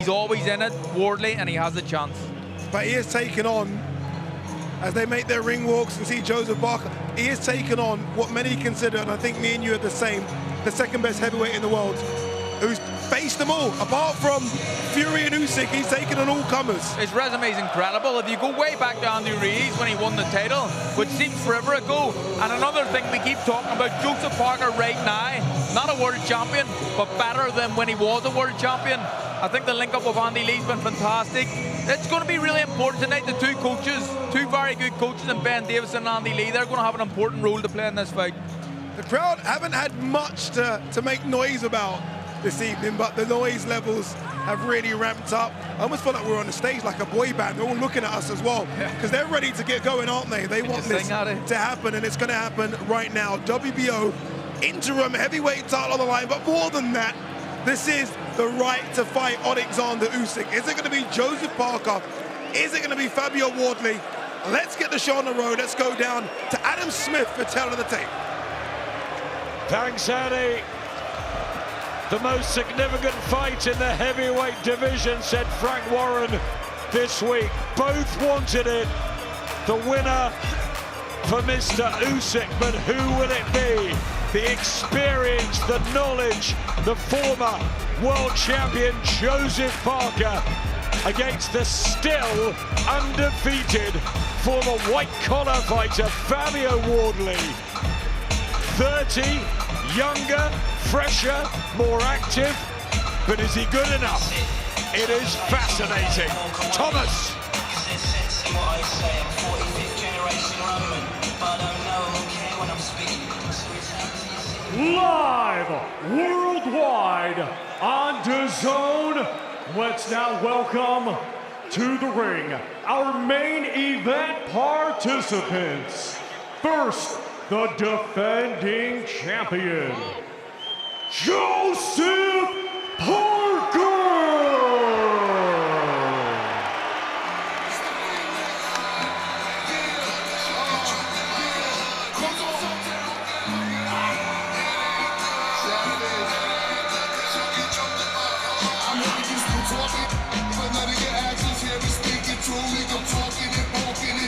He's always in it, Wardley, and he has a chance. But he is taking on, as they make their ring walks and see Joseph Parker, he is taking on what many consider, and I think me and you are the same, the second best heavyweight in the world, who's faced them all. Apart from Fury and Usyk, he's taken on all comers. His resume is incredible. If you go way back to Andy Ruiz when he won the title, which seems forever ago. And another thing we keep talking about, Joseph Parker right now, not a world champion, but better than when he was a world champion. I think the link-up of Andy Lee's been fantastic. It's going to be really important tonight. The two coaches, two very good coaches, and Ben Davis and Andy Lee, they're going to have an important role to play in this fight. The crowd haven't had much to make noise about this evening, but the noise levels have really ramped up. I almost feel like we're on the stage like a boy band. They're all looking at us as well, because they're ready to get going, aren't they? They want this to happen, and it's going to happen right now. WBO interim heavyweight title on the line, but more than that, this is the right to fight Alexander Usyk. Is it going to be Joseph Parker? Is it going to be Fabio Wardley? Let's get the show on the road. Let's go down to Adam Smith for Tell of the Tape. Thanks, Eddie. The most significant fight in the heavyweight division, said Frank Warren this week. Both wanted it. The winner for Mr. Usyk, but who will it be? The experience, the knowledge, the former world champion Joseph Parker against the still undefeated former white-collar fighter Fabio Wardley. 30, younger, fresher, more active, but is he good enough? It is fascinating. Thomas. Live worldwide on DAZN, let's now welcome to the ring our main event participants. First, the defending champion, Joseph Parker!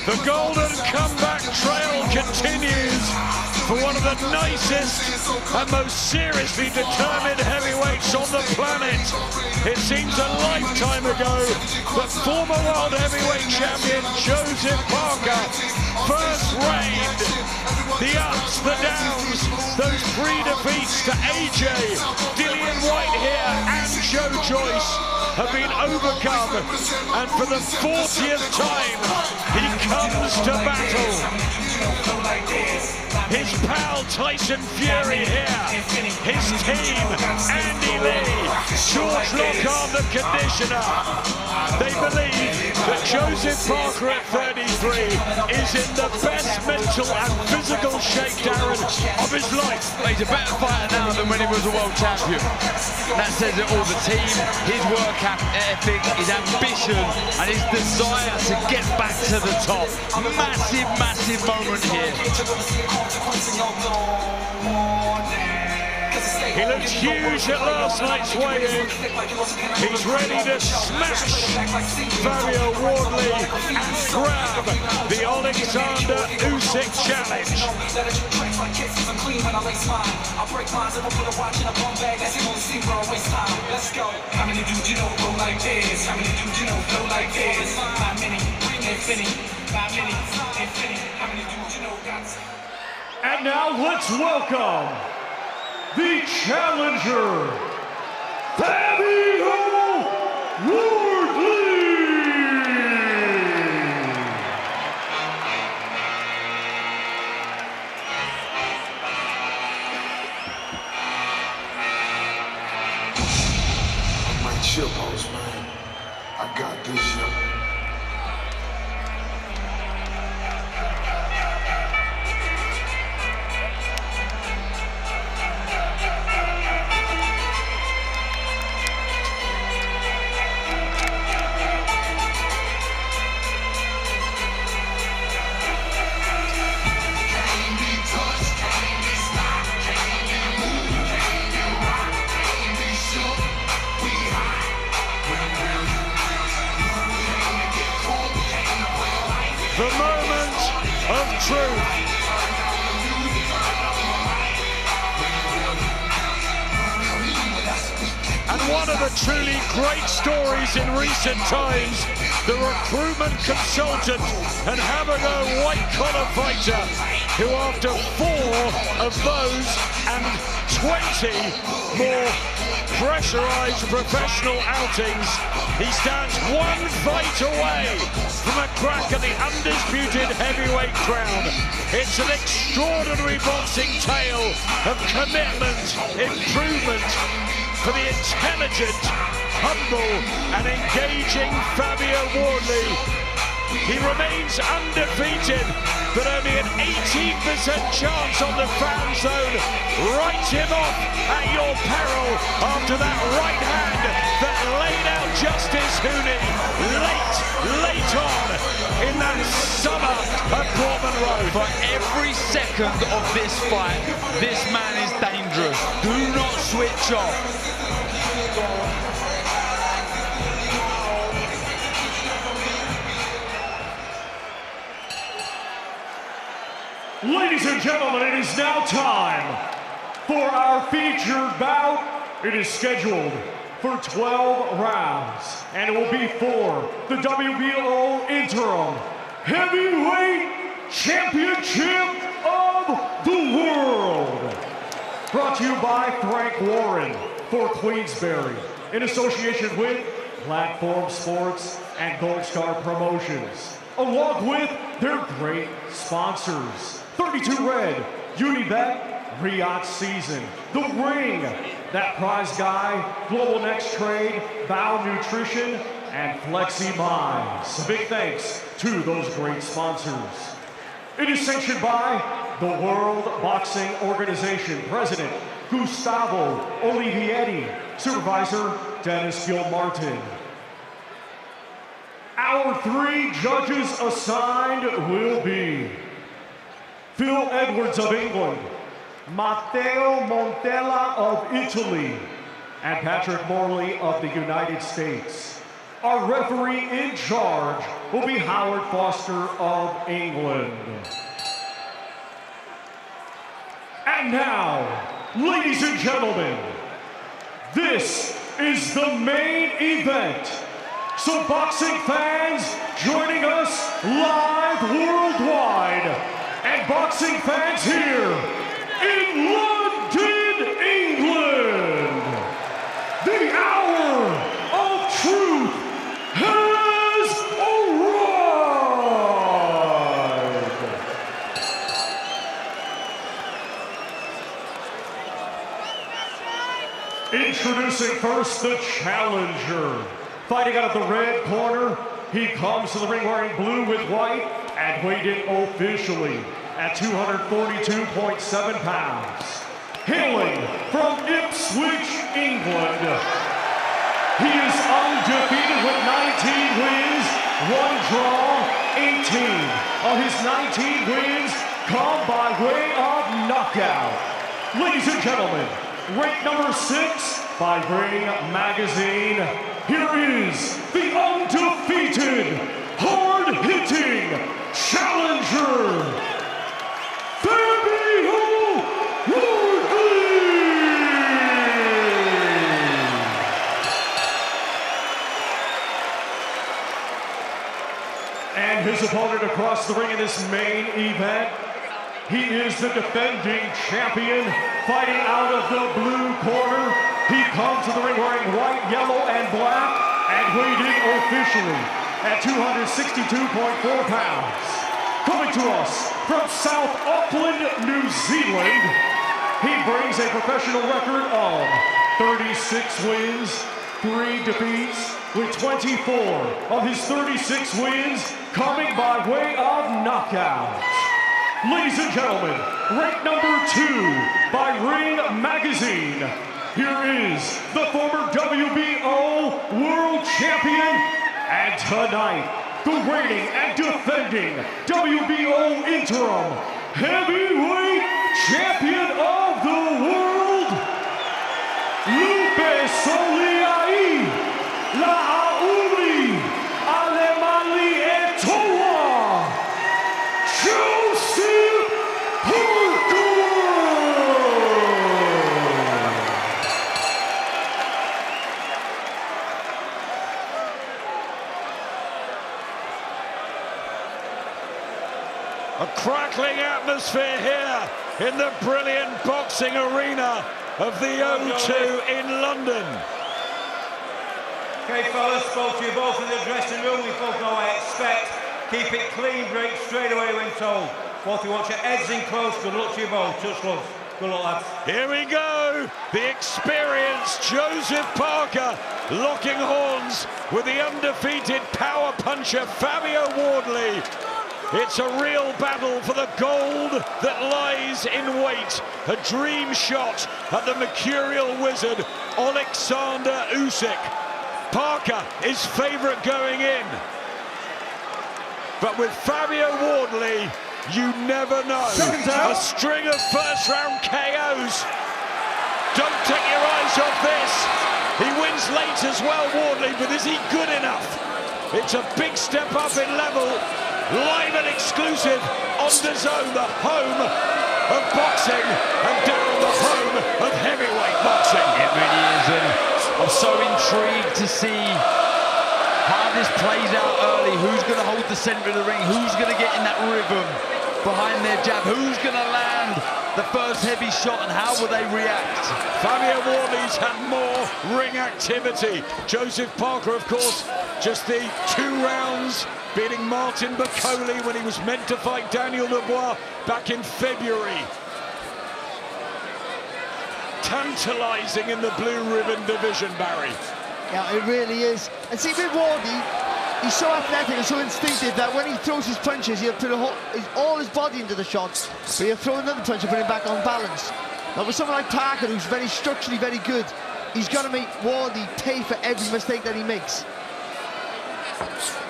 The golden comeback trail continues for one of the nicest and most seriously determined heavyweights on the planet. It seems a lifetime ago that former world heavyweight champion Joseph Parker first reigned. The ups, the downs, those 3 defeats to AJ, Dillian White here, and Joe Joyce have been overcome, and for the 40th time he comes to battle. His pal Tyson Fury here, his team, Andy Lee, George Lockhart the conditioner. They believe that Joseph Parker at 33 is in the best mental and physical shape, Darren, of his life. He's a better fighter now than when he was a world champion. That says it all. The team, his work ethic, his ambition, and his desire to get back to the top. Massive, massive moment here. He looked huge at last night's weigh-in. He's ready to smash Fabio Wardley and grab the Alexander Usyk challenge. And now let's welcome the challenger, Fabio Wardley! My chill house, man. I got this, yo. the moment of truth. And one of the truly great stories in recent times, the recruitment consultant and have-a-go white-collar fighter, who after 4 of those and 20 more pressurized professional outings, he stands 1 fight away from a crack at the undisputed heavyweight crown. It's an extraordinary boxing tale of commitment, improvement, for the intelligent, humble and engaging Fabio Wardley. He remains undefeated, but only an 18% chance on the fan zone. Write him off at your peril after that right hand that laid out Justice Hooney late on in that summer at Portman Road. For every second of this fight, this man is dangerous. Do not switch off. Ladies and gentlemen, it is now time for our featured bout. It is scheduled for 12 rounds, and it will be for the WBO Interim Heavyweight Championship of the World. Brought to you by Frank Warren for Queensberry, in association with Platform Sports and Gold Star Promotions, along with their great sponsors. 32 Red, Unibet, Riyadh Season, The Ring, That Prize Guy, Global Next Trade, Bow Nutrition, and Flexi Minds. A big thanks to those great sponsors. It is sanctioned by the World Boxing Organization President Gustavo Olivetti, Supervisor Dennis Gilmartin. Our 3 judges assigned will be Phil Edwards of England, Matteo Montella of Italy, and Patrick Morley of the United States. Our referee in charge will be Howard Foster of England. And now, ladies and gentlemen, this is the main event. So boxing fans joining us live worldwide, and boxing fans here in London, England, the hour of truth has arrived. Introducing first the challenger. Fighting out of the red corner, he comes to the ring wearing blue with white and weighed in officially at 242.7 pounds. Hailing from Ipswich, England, he is undefeated with 19 wins, 1 draw, 18 of his 19 wins come by way of knockout. Ladies and gentlemen, ranked number 6 by Ring Magazine, here is the undefeated, hard-hitting challenger, Fabio Wardley! And his opponent across the ring in this main event, he is the defending champion, fighting out of the blue corner. He comes to the ring wearing white, yellow, and black, and weighed in officially at 262.4 pounds. Coming to us from South Auckland, New Zealand, he brings a professional record of 36 wins, 3 defeats, with 24 of his 36 wins coming by way of knockout. Ladies and gentlemen, ranked number 2 by Ring Magazine, here is the former WBO World Champion, and tonight, the reigning and defending WBO Interim Heavyweight Champion of the World, Lupe Soliai La'auli Alemali Etoa A crackling atmosphere here in the brilliant boxing arena of the O2 in London. Okay, fellas, spoke to you both in the dressing room. We both know what I expect. Keep it clean, break straight away when told. Both you watch your heads in close. Good luck to you both. Touch gloves. Good luck, lads. Here we go. The experienced Joseph Parker locking horns with the undefeated power puncher Fabio Wardley. It's a real battle for the gold that lies in wait. A dream shot at the mercurial wizard, Alexander Usyk. Parker is favourite going in. But with Fabio Wardley, you never know. A string of first-round KOs. Don't take your eyes off this. He wins late as well, Wardley, but is he good enough? It's a big step up in level. Live and exclusive on DAZN, the home of boxing, and Darren, the home of heavyweight boxing. It really is, and I'm so intrigued to see how this plays out early. Who's going to hold the centre of the ring? Who's going to get in that rhythm behind their jab? Who's going to land the first heavy shot, and how will they react? Fabio Wardley's had more ring activity. Joseph Parker, of course, just the 2 rounds, beating Martin Bacoli when he was meant to fight Daniel Dubois back in February. Tantalising in the blue ribbon division, Barry. Yeah, it really is. And see, with Wardley, he's so athletic and so instinctive that when he throws his punches, he'll put all his body into the shots, but he'll throw another punch and put him back on balance. Now, with someone like Parker, who's very structurally very good, he's got to make Wardley pay for every mistake that he makes.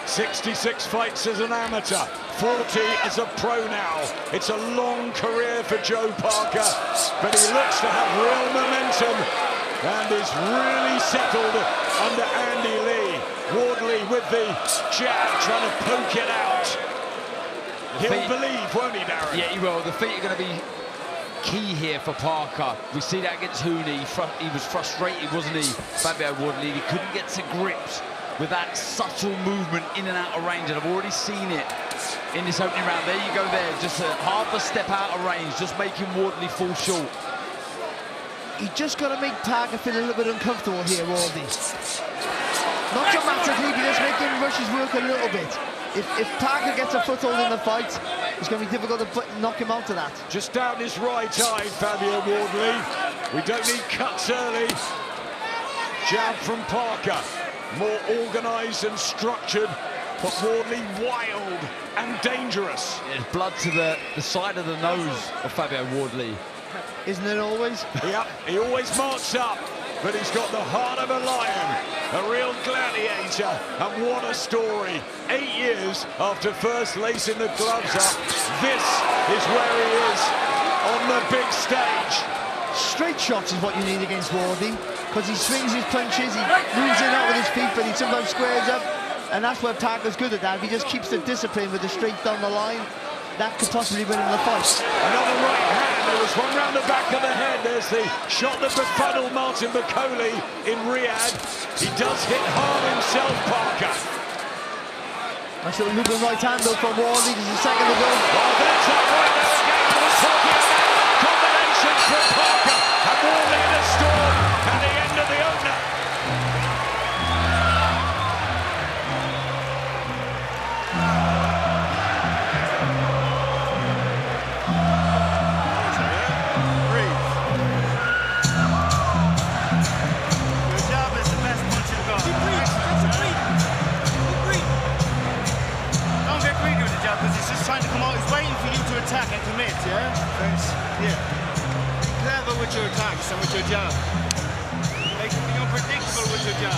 66 fights as an amateur, 40 as a pro now. It's a long career for Joe Parker, but he looks to have real momentum and is really settled under Andy Lee. Wardley with the jab, trying to poke it out. He'll believe, won't he, Darren? Yeah, he will. The feet are going to be key here for Parker. We see that against Hooney. He was frustrated, wasn't he, Fabio Wardley? He couldn't get to grips with that subtle movement in and out of range, and I've already seen it in this opening round. There you go there, just half a step out of range, just making Wardley fall short. He just got to make Parker feel a little bit uncomfortable here, Wardley. Not dramatically, but just make him rush his work a little bit. If Parker gets a foothold in the fight, it's going to be difficult to knock him out of that. Just down his right eye, Fabio Wardley. We don't need cuts early. Jab from Parker. More organised and structured, but Wardley wild and dangerous. There's blood to the side of the nose of Fabio Wardley. Isn't it always? Yep, he always marks up, but he's got the heart of a lion, a real gladiator, and what a story. 8 years after first lacing the gloves up, this is where he is on the big stage. Straight shots is what you need against Wardley, because he swings his punches, he moves in out with his feet, but he sometimes squares up, and that's where Parker's good at that. If he just keeps the discipline with the straight down the line, that could possibly win him the fight. Another right hand, there was one round the back of the head. There's the shot that befuddled Martin Bacoli in Riyadh. He does hit hard himself, Parker. That's a looping right hand though from Wardley, there's a second to go. Oh, there's that right now again, I was talking about combinations for Parker, and Wardley in the storm at the end of the opener. Trying to come out, he's waiting for you to attack and commit, yeah? Thanks. Yeah. Clever with your attacks and with your jab. Making me unpredictable with your jab.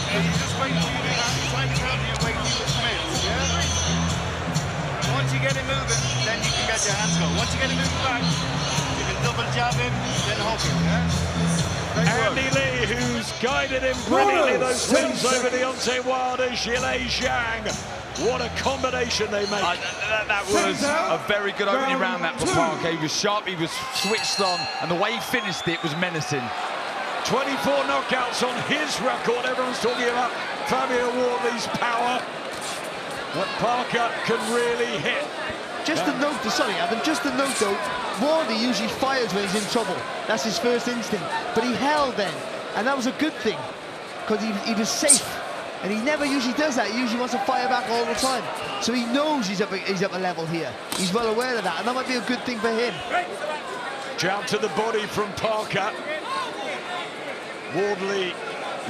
And he's just waiting for you to he's trying to counter you and waiting for you to commit, yeah? Once you get him moving, then you can get your hands go. Once you get him moving back, you can double jab him, then hook him, yeah? Andy Lee, who's guided him brilliantly, those wins over Deontay Wilder, Zhilei Zhang. What a combination they make. That was a very good opening round, that for Parker. He was sharp, he was switched on, and the way he finished it was menacing. 24 knockouts on his record. Everyone's talking about Fabio Wardley's power. But Parker can really hit. just to note, sorry, Adam, just to note though, Wardley usually fires when he's in trouble. That's his first instinct. But he held then, and that was a good thing, because he was safe. And he never usually does that. He usually wants to fire back all the time. So he knows he's up a level here. He's well aware of that, and that might be a good thing for him. Jab to the body from Parker. Wardley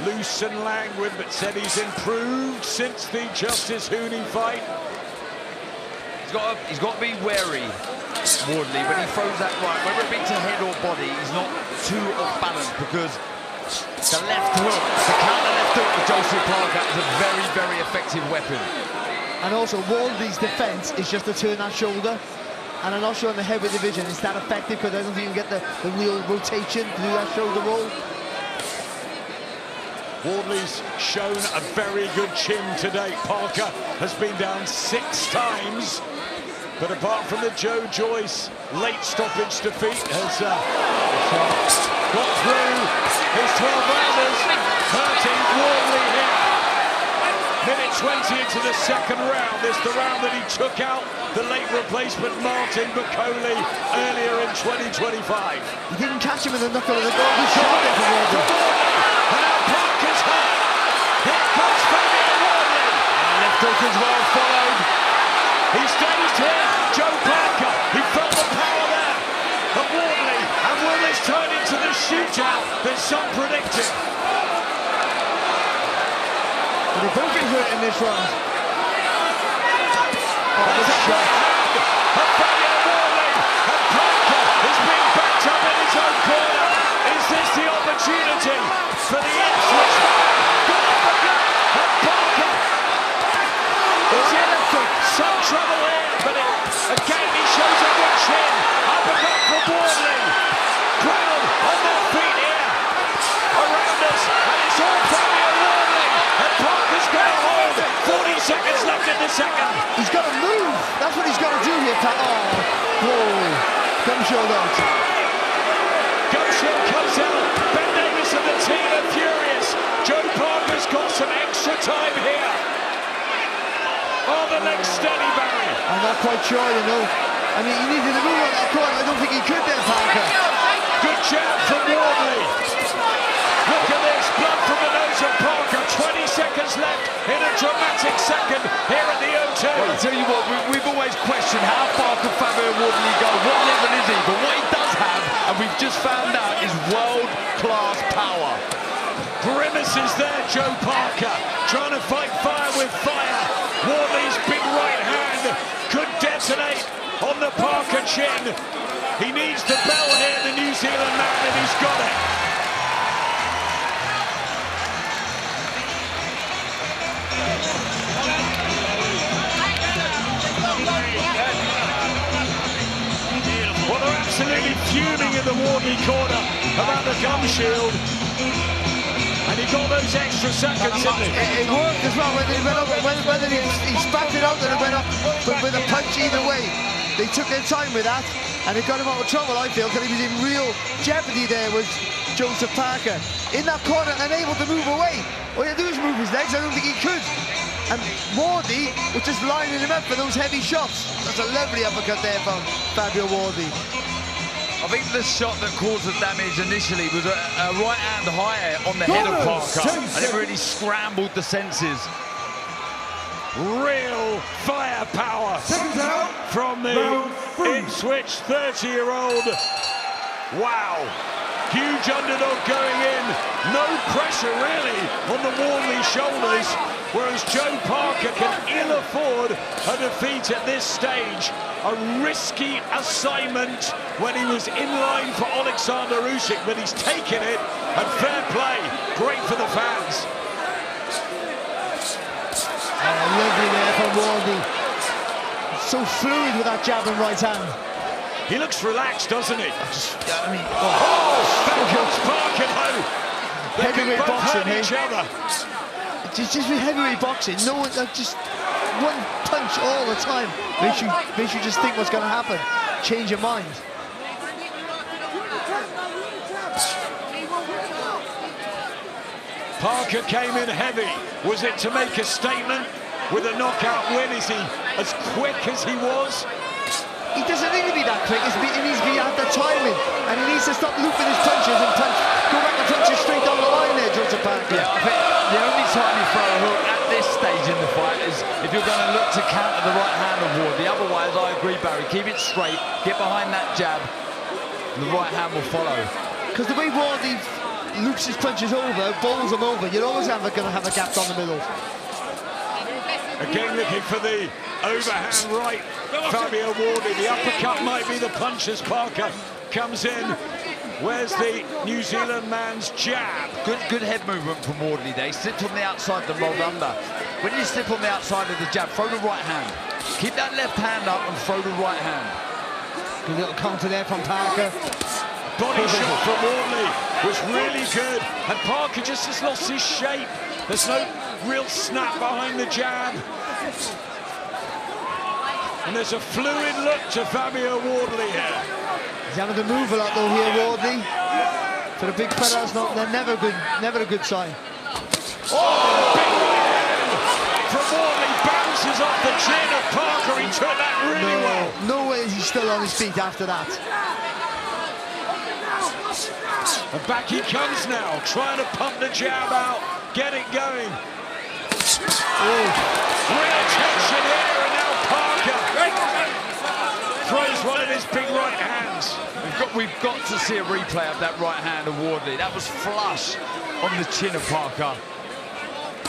loose and languid, but said he's improved since the Justice Hooney fight. He's got to be wary, Wardley, when he throws that right, whether it be to head or body, he's not too off balance, because the left hook, the counter left hook with Joseph Parker is a very, very effective weapon. And also, Wardley's defence is just to turn that shoulder. And I'm not sure in the heavyweight division it's that effective, because I don't think you can get the real rotation to do that shoulder roll. Wardley's shown a very good chin today. Parker has been down 6 times, but apart from the Joe Joyce late stoppage defeat, has got through his 12 rounders, hurting Wardley here. Minute 20 into the second round. This is the round that he took out the late replacement Martin Bacoli earlier in 2025. He didn't catch him in the knuckle of the door. He shot it for Wardley. And now Parker's hurt. Here comes Fabio Wardley. And left hook as well followed. He stays here. Joe Parker. He felt the power there of Wardley. And will this turn into the shootout that some predicted? But they both get hurt in this round. That's a shot. Of Fabio Wardley. And Parker is being backed up in his own corner. Is this the opportunity for the Ipswich man? Good uppercut. And Parker is in some trouble here, but again he shows a good chin. Uppercut from Wardley. Crowd on their feet here around us, and it's all Fabio Wardley. And Parker's got to hold. 40 seconds left in the second. He's got to move. That's what he's got to do here, Pat. Oh, whoa. Come short out. Goshill comes out. Ben Davis and the team are furious. Joe Parker's got some extra time here. Oh, the leg steady, Barry. I'm not quite sure, you know. I mean, he needed to move on that corner. I don't think he could there, Parker. Good jab from Wardley. Look at this, blood from the nose of Parker. 20 seconds left in a dramatic second here at the O2. Well, I'll tell you what, we've always questioned how far can Fabio Wardley go, what level is he? But what he does have, and we've just found out, is world-class power. Grimaces there, Joe Parker, trying to fight fire with fire. Wardley's big right hand could detonate on the Parker chin. He needs the bell here, the New Zealand man, and he's got it. Well, they're absolutely fuming in the Wardley corner about the gum shield. And he got those extra seconds, didn't he? It worked as well, whether he spat it out and it went up with a punch either way. They took their time with that, and it got him out of trouble, I feel, because he was in real jeopardy there with Joseph Parker. In that corner, unable to move away. All he had to do was move his legs. I don't think he could. And Wardley was just lining him up for those heavy shots. That's a lovely uppercut there from Fabio Wardley. I think the shot that caused the damage initially was a right hand higher on the head of Parker, and it really scrambled the senses. Real firepower from the Ipswich 30-year-old. Wow. Huge underdog going in. No pressure really on the Wardley shoulders, whereas Joe Parker can ill afford a defeat at this stage. A risky assignment when he was in line for Alexander Usyk, but he's taken it, and fair play. Great for the fans. Lovely there from Wardley. So fluid with that jab and right hand. He looks relaxed, doesn't he? I mean, Back comes Parker though. They can both hurt each other. It's just with heavyweight boxing, no one, just one punch all the time makes you just think what's going to happen. Change your mind. Parker came in heavy. Was it to make a statement with a knockout win? Is he as quick as he was? he doesn't need to be that quick. He needs to be at the timing, and he needs to stop looping his punches and go back and punch it straight down the line there, Joseph Parker. Yeah, I think the only time you throw a hook at this stage in the fight is if you're going to look to counter the right hand of Wardley. Otherwise, I agree, Barry, keep it straight, get behind that jab, the right hand will follow. Because the way Wardley loops his punches over, bowls them over, you're always going to have a gap down the middle. Again looking for the overhand right, Fabio Wardley. The uppercut might be the punch as Parker comes in. Where's the New Zealand man's jab? Good head movement from Wardley there. He slipped on the outside, the rolled under. When you slip on the outside of the jab, throw the right hand. Keep that left hand up and throw the right hand. Good little counter there from Parker. Body shot from Wardley was really good. And Parker just has lost his shape. There's no real snap behind the jab. And there's a fluid look to Fabio Wardley here. He's having to move a lot though here, Wardley. For the big fella, it's never a good sign. Oh, big right hand from Wardley, bounces off the chin of Parker. He took that really well. No way is he still on his feet after that. And back he comes now, trying to pump the jab out, get it going. Real tension here, and now Parker throws one of his big right hands. We've got to see a replay of that right hand of Wardley. That was flush on the chin of Parker.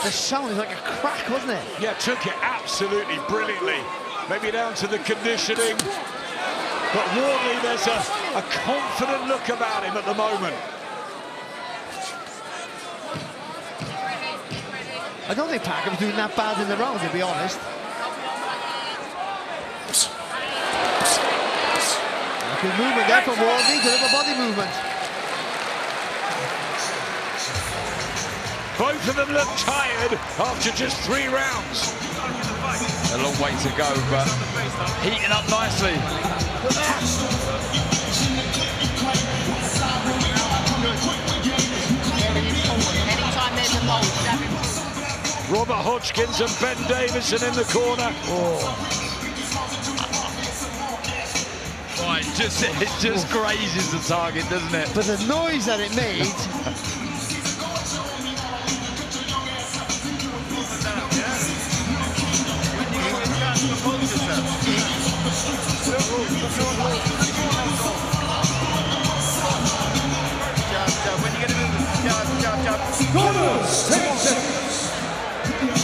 The sound is like a crack, wasn't it? Yeah, took it absolutely brilliantly. Maybe down to the conditioning. But Wardley, there's a confident look about him at the moment. I don't think Parker was doing that bad in the round, to be honest. Good movement there from Wardley, good upper body movement. Both of them look tired after just 3 rounds. A long way to go, but heating up nicely. Anytime there's a bowl, stab him. Robert Hodgkins and Ben Davison in the corner. Oh, it just grazes the target, doesn't it? But the noise that it made.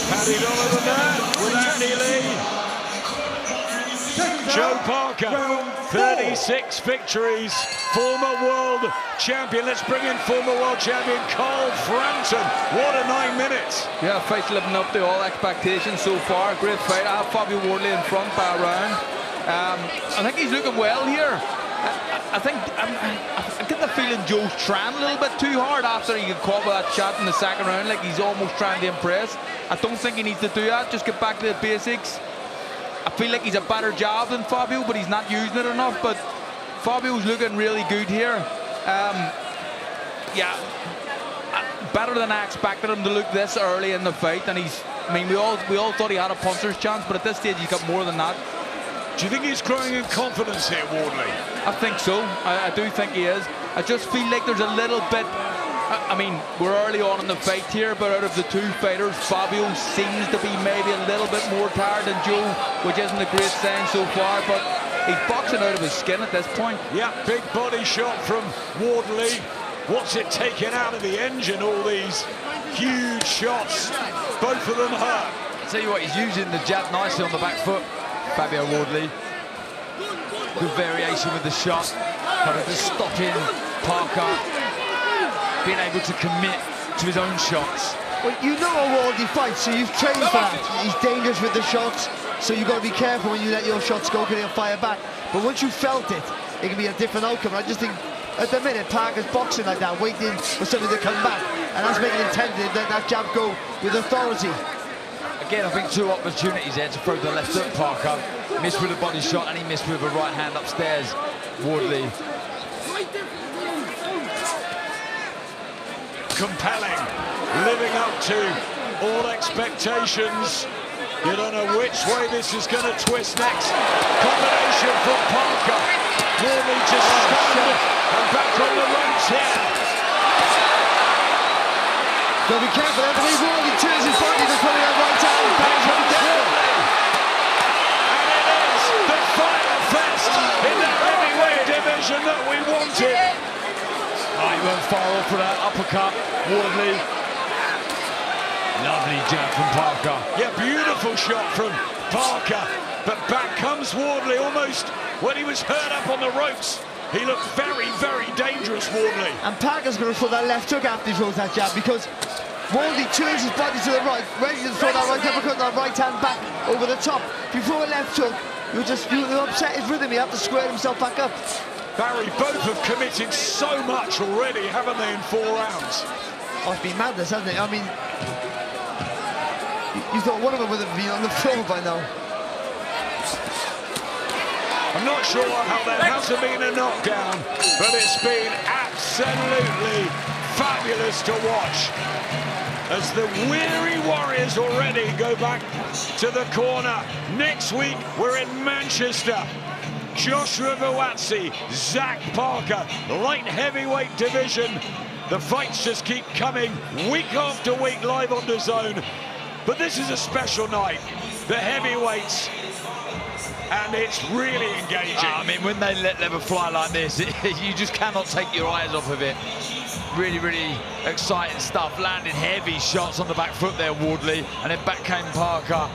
Paddy Donovan there with Andy Lee. Joe Parker, 36 victories, former world champion. Let's bring in former world champion Carl Frampton. What a 9 minutes. Yeah, fight's living up to all expectations so far. Great fight. I have Fabio Wardley in front by a round. I think he's looking well here. I get the feeling Joe's trying a little bit too hard after he got caught with that shot in the second round, like he's almost trying to impress. I don't think he needs to do that. Just get back to the basics. I feel like he's a better job than Fabio, but he's not using it enough. But Fabio's looking really good here. Yeah, better than I expected him to look this early in the fight. And I mean, we all thought he had a puncher's chance, but at this stage he's got more than that. Do you think he's growing in confidence here, Wardley? I think so. I do think he is. I just feel like there's a little bit. I mean, we're early on in the fight here, but out of the two fighters, Fabio seems to be maybe a little bit more tired than Joe, which isn't a great sign so far, but he's boxing out of his skin at this point. Yeah, big body shot from Wardley. What's it taking out of the engine, all these huge shots? Both of them hurt. I'll tell you what, he's using the jab nicely on the back foot, Fabio Wardley. Good variation with the shot, kind of just stopping Parker being able to commit to his own shots. Well, you know how Wardley fights, so you've trained for that. He's dangerous with the shots, so you've got to be careful when you let your shots go, because he'll fire back. But once you felt it, it can be a different outcome. I just think, at the minute, Parker's boxing like that, waiting for something to come back, and that's making him tempted to let that jab go with authority. Again, I think two opportunities there to throw the left hook, Parker. Missed with a body shot, and he missed with a right hand upstairs, Wardley. Compelling, living up to all expectations. You don't know which way this is going to twist next. Combination from Parker. Wardley just stunned and back on the ropes here. Got to be careful. Everybody Wardley turns his body to put it on right hand. Back comes Wardley. And it is the final fest in the heavyweight division that we wanted. Oh, he went far off for that uppercut. Wardley. Lovely jab from Parker. Yeah, beautiful shot from Parker. But back comes Wardley, almost when he was hurt up on the ropes. He looked very, very dangerous, Wardley. And Parker's going to throw that left hook after he throws that jab, because Wardley turns his body to the right, ready to throw that right uppercut, that right hand back over the top. If you throw a left hook, you'll upset his rhythm. He have to square himself back up. Barry, both have committed so much already, haven't they, in 4 rounds? Oh, it's been madness, hasn't it? I mean, you thought one of them would have been on the floor by now. I'm not sure how there hasn't been a knockdown, but it's been absolutely fabulous to watch as the weary Warriors already go back to the corner. Next week, we're in Manchester. Joshua Buatsi, Zach Parker, light heavyweight division. The fights just keep coming week after week live on DAZN. But this is a special night, the heavyweights, and it's really engaging. I mean, when they let them fly like this, you just cannot take your eyes off of it. Really, really exciting stuff. Landing heavy shots on the back foot there, Wardley, and then back came Parker.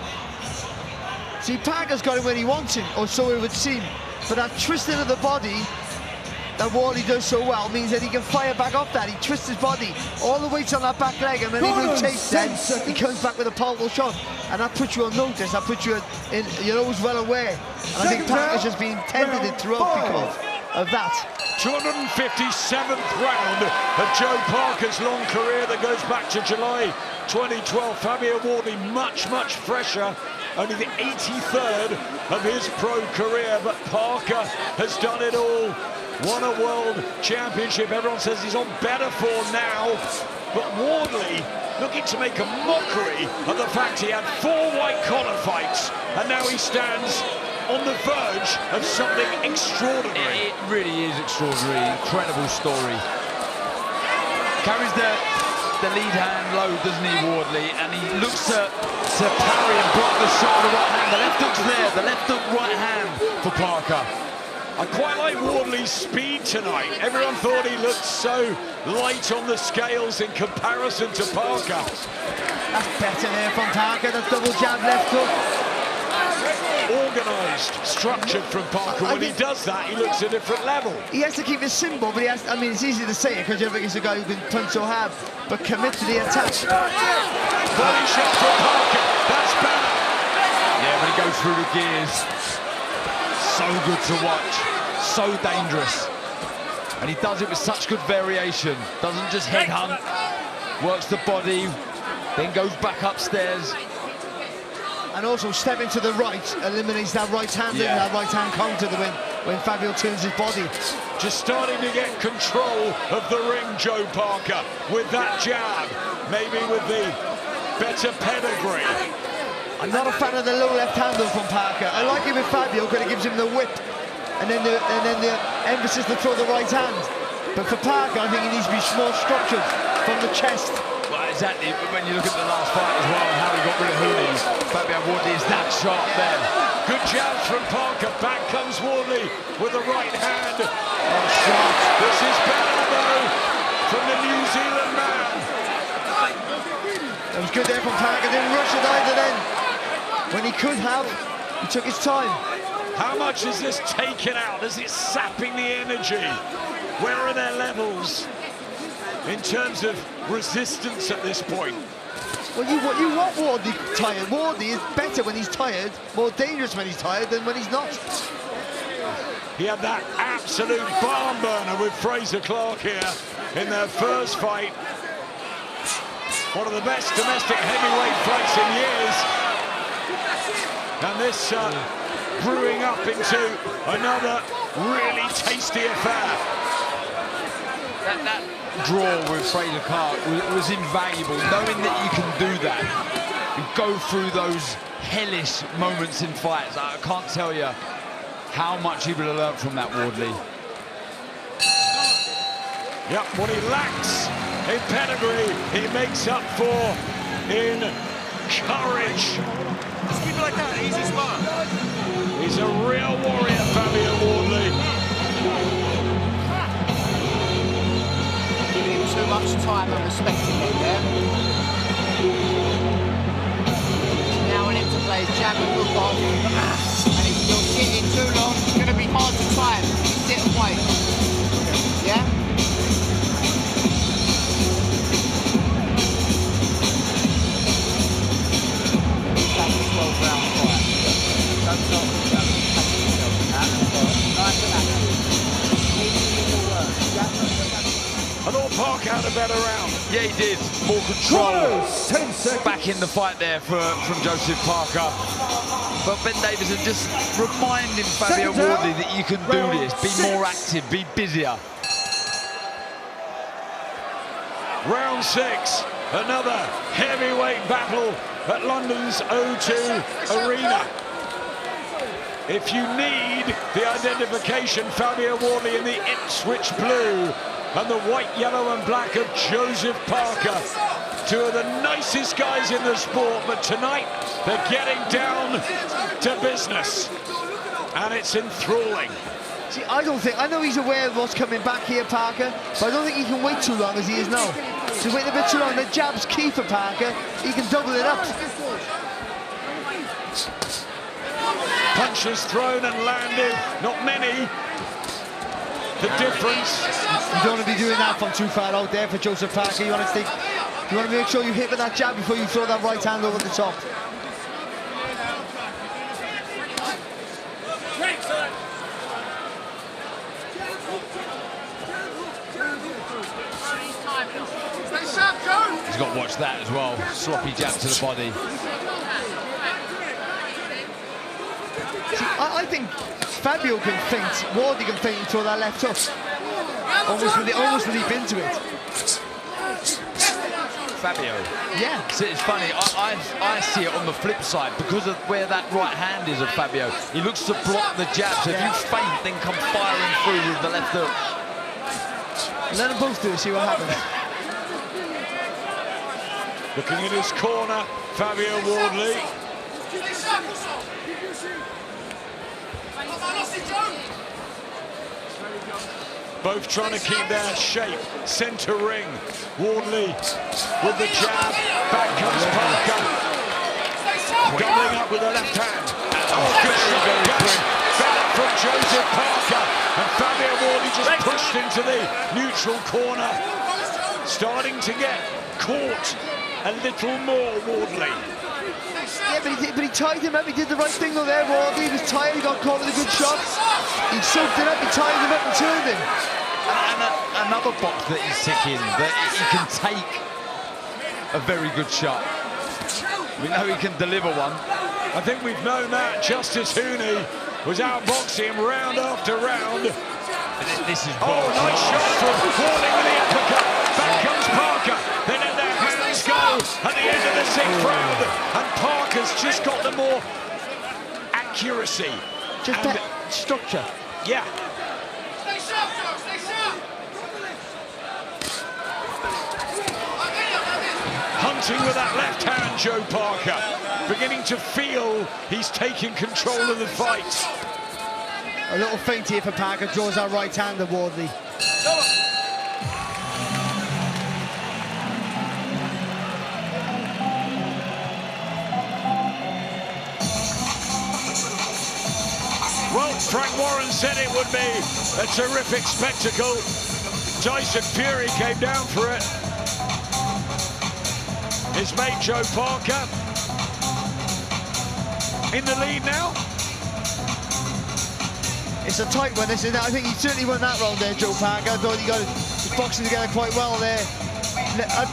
See, Parker's got him where he wants him, or so it would seem. But that twisting of the body that Wardley does so well means that he can fire back off that. He twists his body, all the weight's on that back leg, and then he rotates, then he comes back with a powerful shot. And that puts you on notice, that puts you in, you're always well aware. And I think Parker's just been tended it throughout because of that. 257th round of Joe Parker's long career that goes back to July 2012. Fabio Wardley much, much fresher. Only the 83rd of his pro career, but Parker has done it all. Won a world championship. Everyone says he's on better form now. But Wardley looking to make a mockery of the fact he had 4 white-collar fights, and now he stands on the verge of something extraordinary. It really is extraordinary. Incredible story. Carries the lead hand low, doesn't he, Wardley? And he looks to parry and block the shot with the right hand. The left hook's there, the left hook, right hand for Parker. I quite like Wardley's speed tonight. Everyone thought he looked so light on the scales in comparison to Parker. That's better there from Parker, the double jab left hook. Organised, structured from Parker. When he does that, he looks a different level. He has to keep it simple, but he has, I mean, it's easy to say it because he's a guy who can punch so hard, but commit to the attack. Body shot from Parker, that's better. Yeah, when he goes through the gears, so good to watch, so dangerous. And he does it with such good variation. Doesn't just headhunt, works the body, then goes back upstairs. And also stepping to the right, eliminates that right hand and that right hand counter when Fabio turns his body. Just starting to get control of the ring, Joe Parker, with that jab, maybe with the better pedigree. I'm not a fan of the low left hand though from Parker. I like it with Fabio because it gives him the whip and then the emphasis to throw the right hand. But for Parker, I think he needs to be more structured from the chest. Well, exactly. When you look at the last fight as well, how he got rid of Hooney, Fabio Wardley is that sharp there. Good jabs from Parker. Back comes Wardley with the right hand. Oh, shot. This is better though from the New Zealand man. It was good there from Parker. Didn't rush it either then. When he could have, he took his time. How much is this taken out? Is it sapping the energy? Where are their levels in terms of resistance at this point? Well, you want Wardley tired. Wardley is better when he's tired, more dangerous when he's tired than when he's not. He had that absolute barn burner with Fraser Clark here in their first fight. One of the best domestic heavyweight fights in years. And this brewing up into another really tasty affair. That draw with Fraser Clark was invaluable, knowing that you can do that and go through those hellish moments in fights. I can't tell you how much he would have learned from that, Wardley. Yep, what he lacks in pedigree, he makes up for in courage. Just keep it like that, easy smart. He's a real warrior, Fabio Wardley. Giving him too much time and respecting him there. Now on him to play his jab and hook off. And if you're sitting too long, it's going to be hard to time. Sit and wait. Yeah? That's a 12-round fight. Don't stop yourself. Nice and active. I thought Parker had a better round. Yeah, he did. More control. Back in the fight there from Joseph Parker. But Ben Davison just reminding Fabio Wardley that you can do this. Be more active, be busier. Round 6, another heavyweight battle at London's O2 Arena. If you need the identification, Fabio Wardley in the Ipswich blue and the white, yellow and black of Joseph Parker. Two of the nicest guys in the sport, but tonight they're getting down to business. And it's enthralling. See, I know he's aware of what's coming back here, Parker, but I don't think he can wait too long as he is now. If he's waiting a bit too long, the jab's key for Parker. He can double it up. Punches thrown and landed, not many. The difference. You don't want to be doing that from too far out there for Joseph Parker. You want to make sure you hit with that jab before you throw that right hand over the top. He's got to watch that as well. Sloppy jab to the body. See, I think Fabio can feint, Wardley can feint and throw that left hook. Almost leap into it. Fabio. Yeah. See, it's funny, I see it on the flip side because of where that right hand is of Fabio. He looks to block the jab, so if you feint, then come firing through with the left hook. Let them both do it, see what happens. Looking in his corner, Fabio Wardley. Both trying to keep their shape. Centre ring. Wardley with the jab. Back comes Parker. Doubling up with the left hand. Very quick. Back from Joseph Parker. And Fabio Wardley just pushed into the neutral corner. Starting to get caught a little more, Wardley. Yeah, but he tied him up. He did the right thing though there, Wardley. He was tired, he got caught with a good shot. He soaked it up, he tied him up and turned him. And another box that he's ticking, that he can take a very good shot. We know he can deliver one. I think we've known that. Justice Hooney was outboxing him round after round. This is nice shot from Wardley with the uppercut. Back comes Parker. They let their hands go at the end of the 6th round. And Parker's just got the more accuracy. Just that structure. Yeah. Stay sharp, Joe, stay sharp! Hunting with that left hand, Joe Parker. Beginning to feel he's taking control of the fight. A little feint here for Parker, draws that right hand to Wardley. Well, Frank Warren said it would be a terrific spectacle. Tyson Fury came down for it. His mate Joe Parker in the lead now. It's a tight one, isn't it? I think he certainly won that round there, Joe Parker. I thought he got his boxing together quite well there.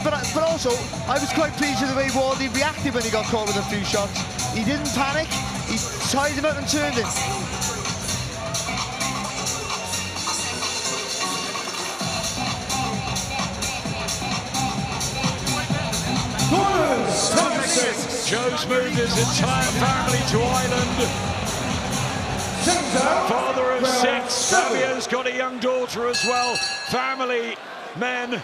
But also, I was quite pleased with the way Wardley reacted when he got caught with a few shots. He didn't panic, he tied him up and turned him. Corners, Joe's moved his entire family to Ireland. Father of 6. Fabio's got a young daughter as well. Family, men,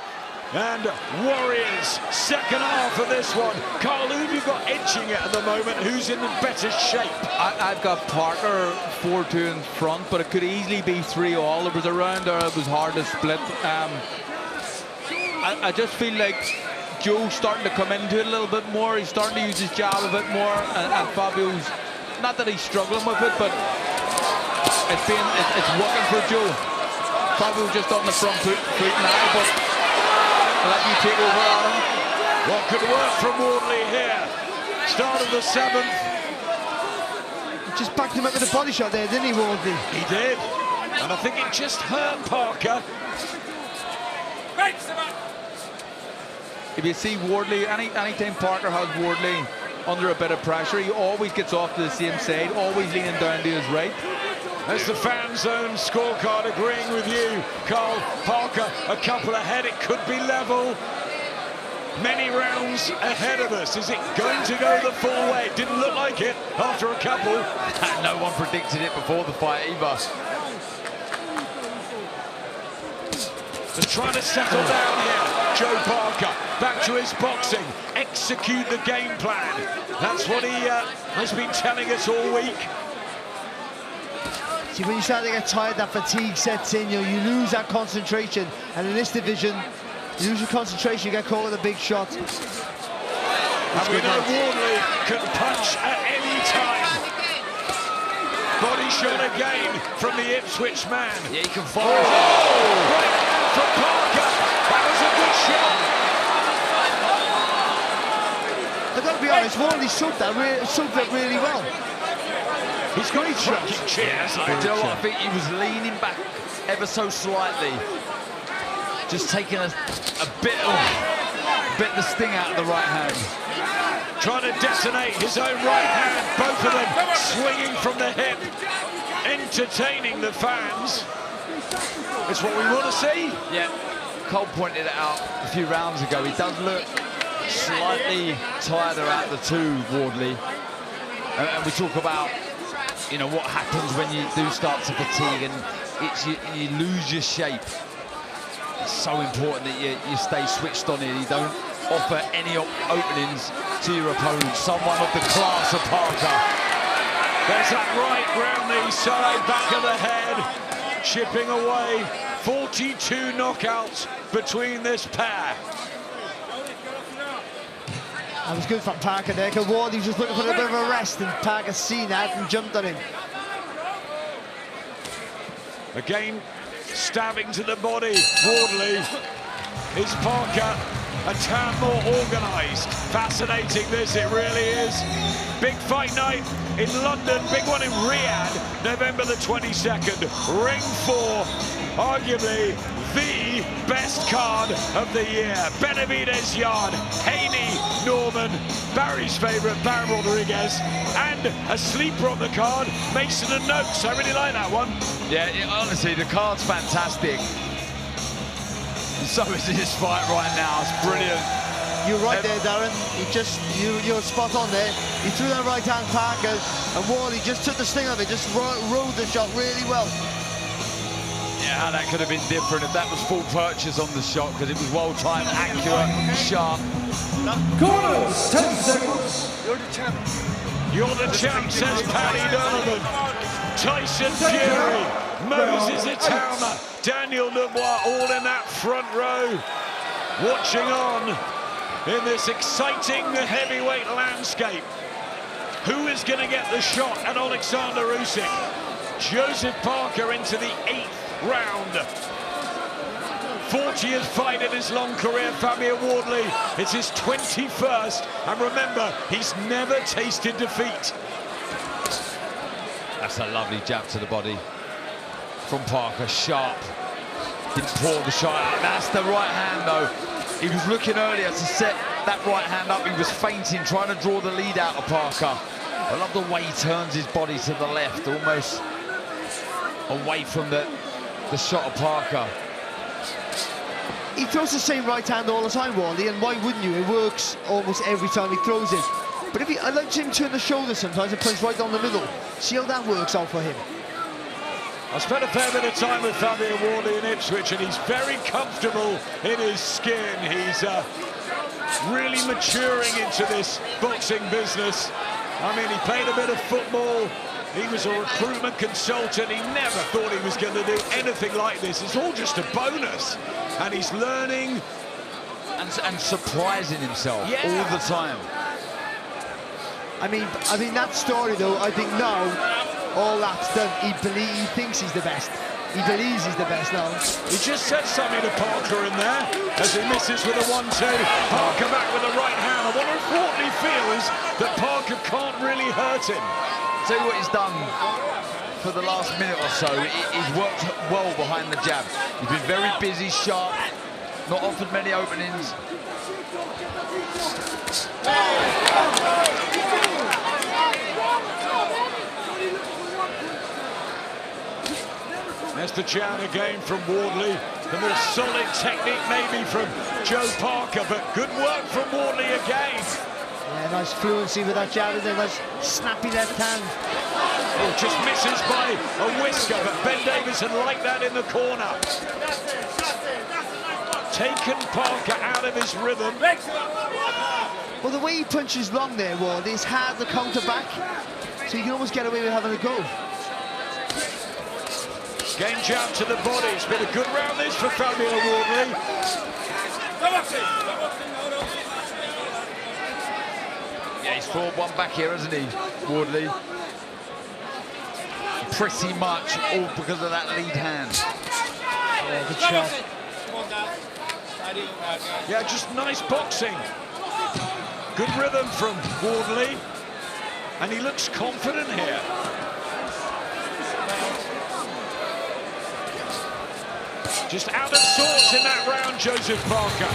and warriors. Second half of this one. Carl, who have you got edging it at the moment? Who's in better shape? I've got Parker 4-2 in front, but it could easily be 3-all. There was a round there it was hard to split. I just feel like Joe's starting to come into it a little bit more. He's starting to use his jab a bit more, and Fabio's, not that he's struggling with it, but it's working for Joe. Fabio just on the front foot now, but I'll let you take over on him. What could work from Wardley here? Start of the 7th. Just backed him up with a body shot there, didn't he, Wardley? He did, and I think it just hurt Parker. If you see Wardley, anytime Parker has Wardley under a bit of pressure, he always gets off to the same side, always leaning down to his right. There's the fan zone scorecard agreeing with you, Carl. Parker a couple ahead, it could be level. Many rounds ahead of us. Is it going to go the full way? It didn't look like it after a couple. No one predicted it before the fight either. They're trying to settle down here. Joe Parker back to his boxing, execute the game plan. That's what he has been telling us all week. See, when you start to get tired, that fatigue sets in, you lose that concentration. And in this division, you lose your concentration, you get caught with a big shot. And we know Wardley can punch at any time. Body shot again from the Ipswich man. Yeah, he can fire. Right from Parker. That was a good shot. I've got to be honest, Wardley soaked that really well. He's got his rocking chair. Do you know what? I think he was leaning back ever so slightly, just taking a bit of the sting out of the right hand. Trying to detonate his own right hand, both of them swinging from the hip, entertaining the fans. It's what we want to see. Yeah, Cole pointed it out a few rounds ago. He does look slightly tighter out of the two, Wardley. And we talk about, you know, what happens when you do start to fatigue and you lose your shape. It's so important that you stay switched on it. You don't offer any openings to your opponent. Someone of the class of Parker. There's that right round the side, back of the head, chipping away. 42 knockouts between this pair. That was good from Parker there, because Wardley was just looking for a bit of a rest, and Parker seen that and jumped on him. Again, stabbing to the body. Wardley is Parker a tad more organised. Fascinating this, it really is. Big fight night in London, big one in Riyadh, November the 22nd. Ring 4, arguably the best card of the year. Benavidez Yard, Haney, Norman, Barry's favourite, Baron Rodriguez, and a sleeper on the card, Mason and Noakes. I really like that one. Yeah, honestly, the card's fantastic. And so is this fight right now. It's brilliant. You're right there, Darren. You're spot on there. He threw that right hand Parker, and Wardley just took the sting of it, just rode the shot really well. Yeah, that could have been different if that was full purchase on the shot, because it was well timed, accurate, sharp. Corners, 10 seconds. You're the champ, says Paddy Donovan. Tyson Fury, Moses Itama, Daniel Dubois, all in that front row, watching on in this exciting heavyweight landscape. Who is going to get the shot at Alexander Usyk? Joseph Parker into the 8th round. 40th fight in his long career. Fabio Wardley, it's his 21st, and remember, he's never tasted defeat. That's a lovely jab to the body from Parker, sharp. Didn't pour the shot out. That's the right hand, though. He was looking earlier to set that right hand up. He was feinting, trying to draw the lead out of Parker. I love the way he turns his body to the left, almost away from the shot of Parker. he throws the same right hand all the time, Wardley, and why wouldn't you? It works almost every time he throws it. But if I like him turn the shoulder sometimes and punch right down the middle. See how that works out for him. I spent a fair bit of time with Fabio Wardley in Ipswich, and he's very comfortable in his skin. He's really maturing into this boxing business. I mean, he played a bit of football. He was a recruitment consultant. He never thought he was going to do anything like this. It's all just a bonus. And he's learning. And surprising himself all the time. I mean that story though, I think now all that's done. He thinks he's the best. He believes he's the best now. He just said something to Parker in there as he misses with a 1-2. Parker back with the right hand. I wonder if Wardley feels that Parker can't really hurt him. Tell you what he's done for the last minute or so. He's worked well behind the jab. He's been very busy, sharp, not offered many openings. There's the jab again from Wardley. The more solid technique maybe from Joe Parker, but good work from Wardley again. Yeah, nice fluency with that jab, and then nice snappy left hand. Oh, just misses by a whisker, but Ben Davison liked that in the corner. Taken Parker out of his rhythm. Well, the way he punches long there, Ward, is hard to counter back, so you can almost get away with having a go. Game jab to the body. It's been a good round this for Fabio Wardley. Yeah, he's fought one back here, hasn't he, Wardley? Pretty much all because of that lead hand. Yeah, good shot. Yeah, just nice boxing. Good rhythm from Wardley. And he looks confident here. Just out of sorts in that round, Joseph Parker.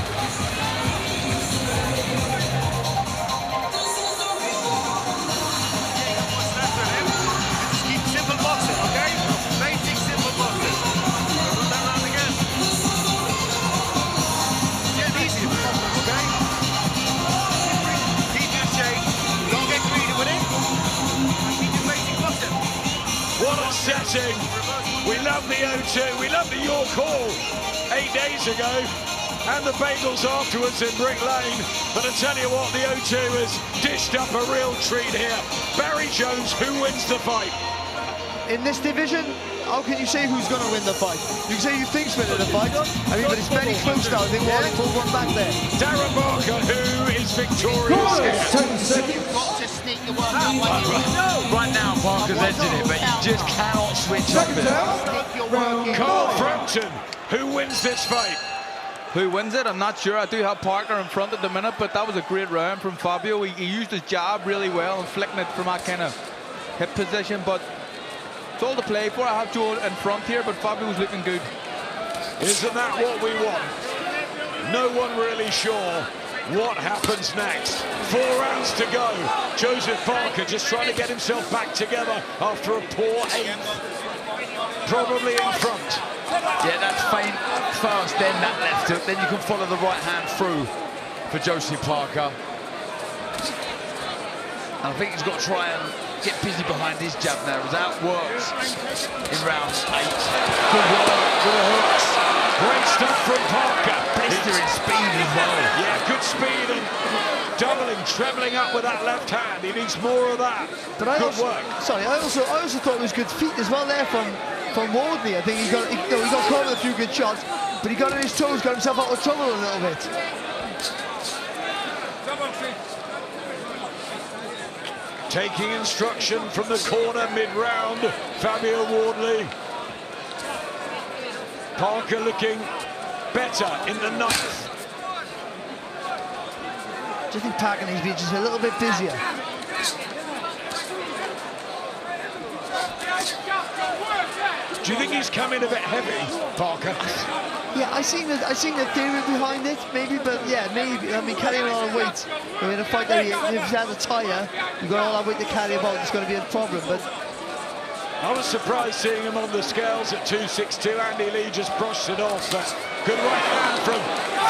Just keep simple boxing, okay? Basic simple boxing. Run that round again. Get easy, okay? Keep your shape. Don't get greedy with it. And keep your basic boxing. What a setting. We love the O2. We love the York Hall 8 days ago. And the bagels afterwards in Brick Lane. But I tell you what, the O2 has dished up a real treat here. Barry Jones, who wins the fight? In this division, how can you say who's going to win the fight? You can say who thinks winning the fight. I mean, but it's very close now. I think Wardley pulled one back there. Darren Barker, who is victorious here. You've got to sneak the work out when you Right now, Parker's edging it, but you just cannot switch off it. sneak your work in. Carl Frampton, who wins this fight? Who wins it? I'm not sure. I do have Parker in front at the minute, but that was a great round from Fabio. He used his jab really well, inflicting it from that kind of hip position, but it's all to play for. I have Joe in front here, but Fabio's looking good. Isn't that what we want? No one really sure what happens next. 4 rounds to go. Joseph Parker just trying to get himself back together after a poor 8th. Probably in front. Yeah, that's feint first, then that left hook, then you can follow the right hand through for Joseph Parker. And I think he's got to try and get busy behind his jab now. It was outworked in round 8. Good work with the hooks. Great stuff from Parker. Blistering speed as well. Yeah, good speed and doubling, trebling up with that left hand. He needs more of that. But good work. Sorry, I also thought it was good feet as well there from Wardley. I think he got caught with a few good shots, but he got on his toes, got himself out of trouble a little bit. Taking instruction from the corner mid-round, Fabio Wardley. Parker looking better in the 9th. Do you think Parker needs to be just a little bit busier? Do you think he's coming a bit heavy, Parker? Yeah, I seen the theory behind it, maybe, but yeah, maybe. I mean, carrying a lot of weight. I mean, in a fight that if he's had a tyre, you've got all that weight to carry about, it's going to be a problem. But I was surprised seeing him on the scales at 262. Andy Lee just brushed it off, but good right hand from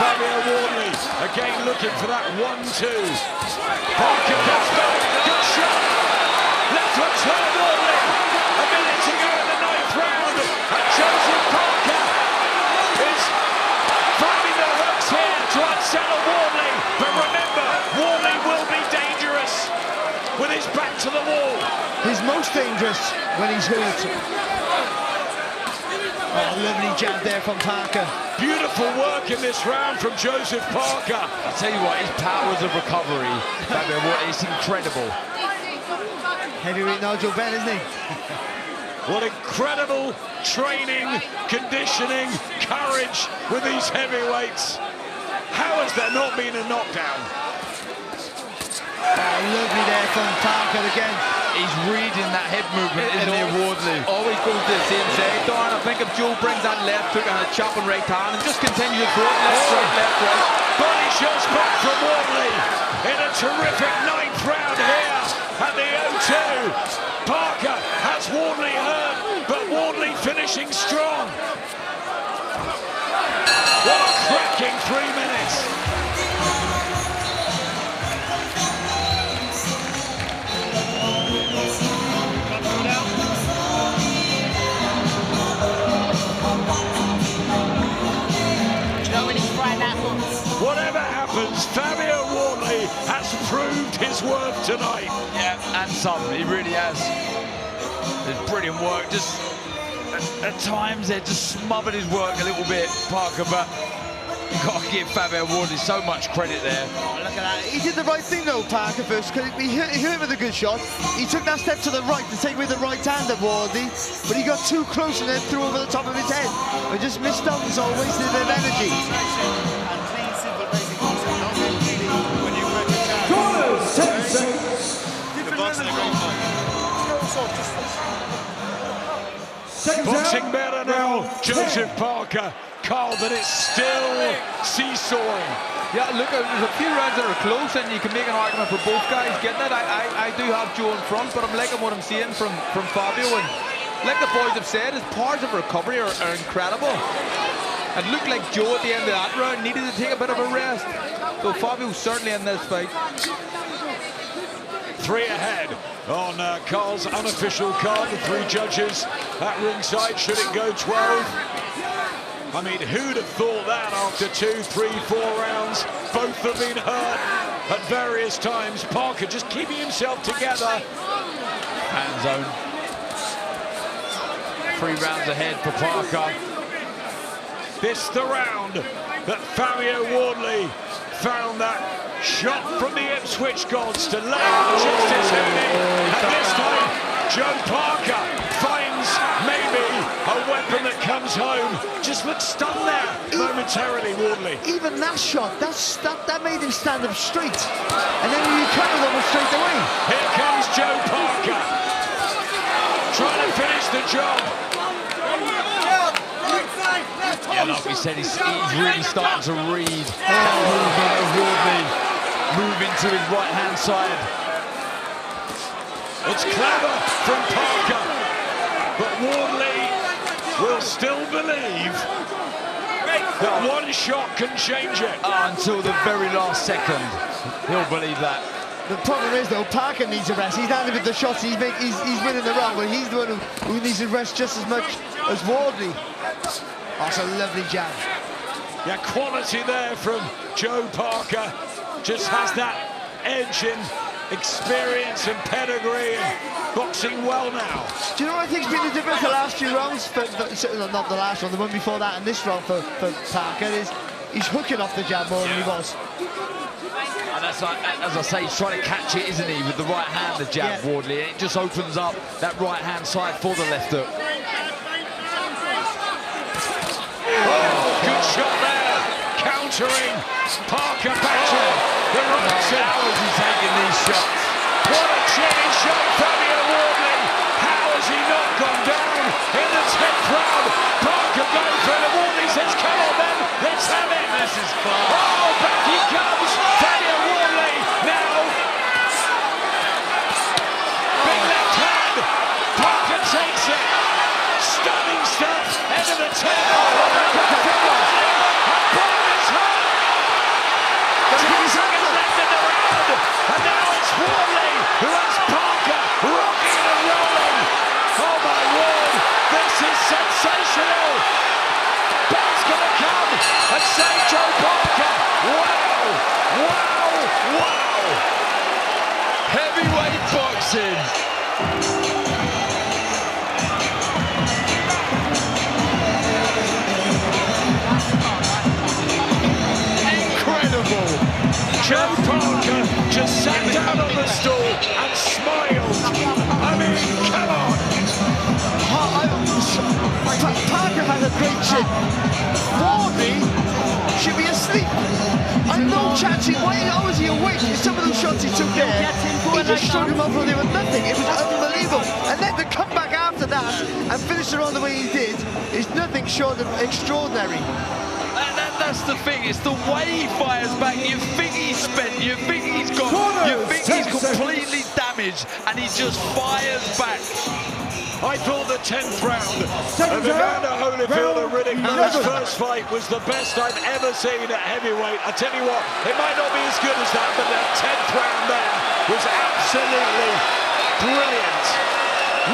Fabio Wardley. Again looking for that 1-2. Parker gets back, good shot. Left hook from Wardley. A minute to go in the 9th round. And Joseph Parker is finding the hooks here to unsettle Wardley. But remember, Wardley will be dangerous with his back to the wall. He's most dangerous when he's hurt. Oh, lovely jab there from Parker. Beautiful work in this round from Joseph Parker. I'll tell you what, his powers of recovery, Fabio, it's incredible. Heavyweight Nigel Benn, isn't he? What incredible training, conditioning, courage with these heavyweights. How has there not been a knockdown? Oh, lovely there from Parker again. He's reading that head movement, isn't he, Wardley? Always goes to the same side. Darn, I think if Joe brings that left hook and a chopping right hand and just continue to throw it left, right. Body shots back from Wardley in a terrific 9th round here at the O2. Parker has Wardley hurt, but Wardley finishing strong. What a cracking 3 minutes. Whatever happens, Fabio Wardley has proved his worth tonight. Yeah, and some, he really has. It's brilliant work. Just at times they just smothered his work a little bit, Parker, but you've got to give Fabio Wardley so much credit there. Oh, look at that. He did the right thing though, Parker, first, because he hit him with a good shot. He took that step to the right to take away the right hand of Wardley, but he got too close and then threw over the top of his head. He just missed out, so wasted a bit of energy. Corners, 10 seconds. Boxing better now, Joseph Parker. Carl, but it's still seesawing. Yeah, look, there's a few rounds that are close and you can make an argument for both guys getting it. I do have Joe in front, but I'm liking what I'm seeing from Fabio. And like the boys have said, his powers of recovery are incredible. It looked like Joe at the end of that round needed to take a bit of a rest. So Fabio's certainly in this fight. 3 ahead on Carl's unofficial card. The 3 judges at ringside. Should it go 12? I mean, who'd have thought that after 2, 3, 4 rounds? Both have been hurt at various times. Parker just keeping himself together. Hand zone. 3 rounds ahead for Parker. This the round that Fabio Wardley found that shot from the Ipswich gods to lay out justice early. And this time, Joe Parker finds maybe a weapon that comes home. Just looked stunned there momentarily, Wardley. Even that shot, that made him stand up straight. And then he countered almost straight away. Here comes Joe Parker. Trying to finish the job. Yeah, like we said, he's really starting to read that movement of Wardley. Moving to his right-hand side. It's clever from Parker, but Wardley will still believe that one shot can change it. Until the very last second, he'll believe that. The problem is, though, Parker needs a rest. He's landing with the shots he's winning the round, but he's the one who needs a rest just as much as Wardley. That's a lovely jab. Yeah, quality there from Joe Parker. Just has that edge and experience and pedigree and boxing well now. Do you know what I think's been the difference the last few rounds? Not the last one, the one before that, and this round for Parker is he's hooking off the jab more than he was. And that's like, as I say, he's trying to catch it, isn't he, with the right hand, the jab, Wardley. And it just opens up that right-hand side for the left hook. Oh, good shot there. Countering. Parker back to the right side. How is he taking these shots? What a chain shot, Fabio Wardley. How has he not gone down in the 10th round? Parker goes for it. Wardley says, come on then, let's have it. This is fun. Oh, back he comes. Fabio Wardley now. Big left hand. Parker takes 10. And now it's Wardley who has Parker rocking and rolling. Oh my word, this is sensational. Ben's gonna come and save Joe Parker. Wow, wow, wow. Heavyweight boxing. Incredible. Joe Parker just sat down on the stool and smiled. I mean, come on. Parker has a great chin. Wardley should be asleep. And no chance. How is he awake? Some of those shots he took there, he just showed him up there with nothing. It was unbelievable. And then to come back after that and finish it on the way he did is nothing short of extraordinary. That's the thing, it's the way he fires back. You think he's spent, you think he's gone, you think he's completely damaged, and he just fires back. I thought the 10th round of Evander Holyfield and Riddick Bowe's first fight was the best I've ever seen at heavyweight. I tell you what, it might not be as good as that, but that 10th round there was absolutely brilliant.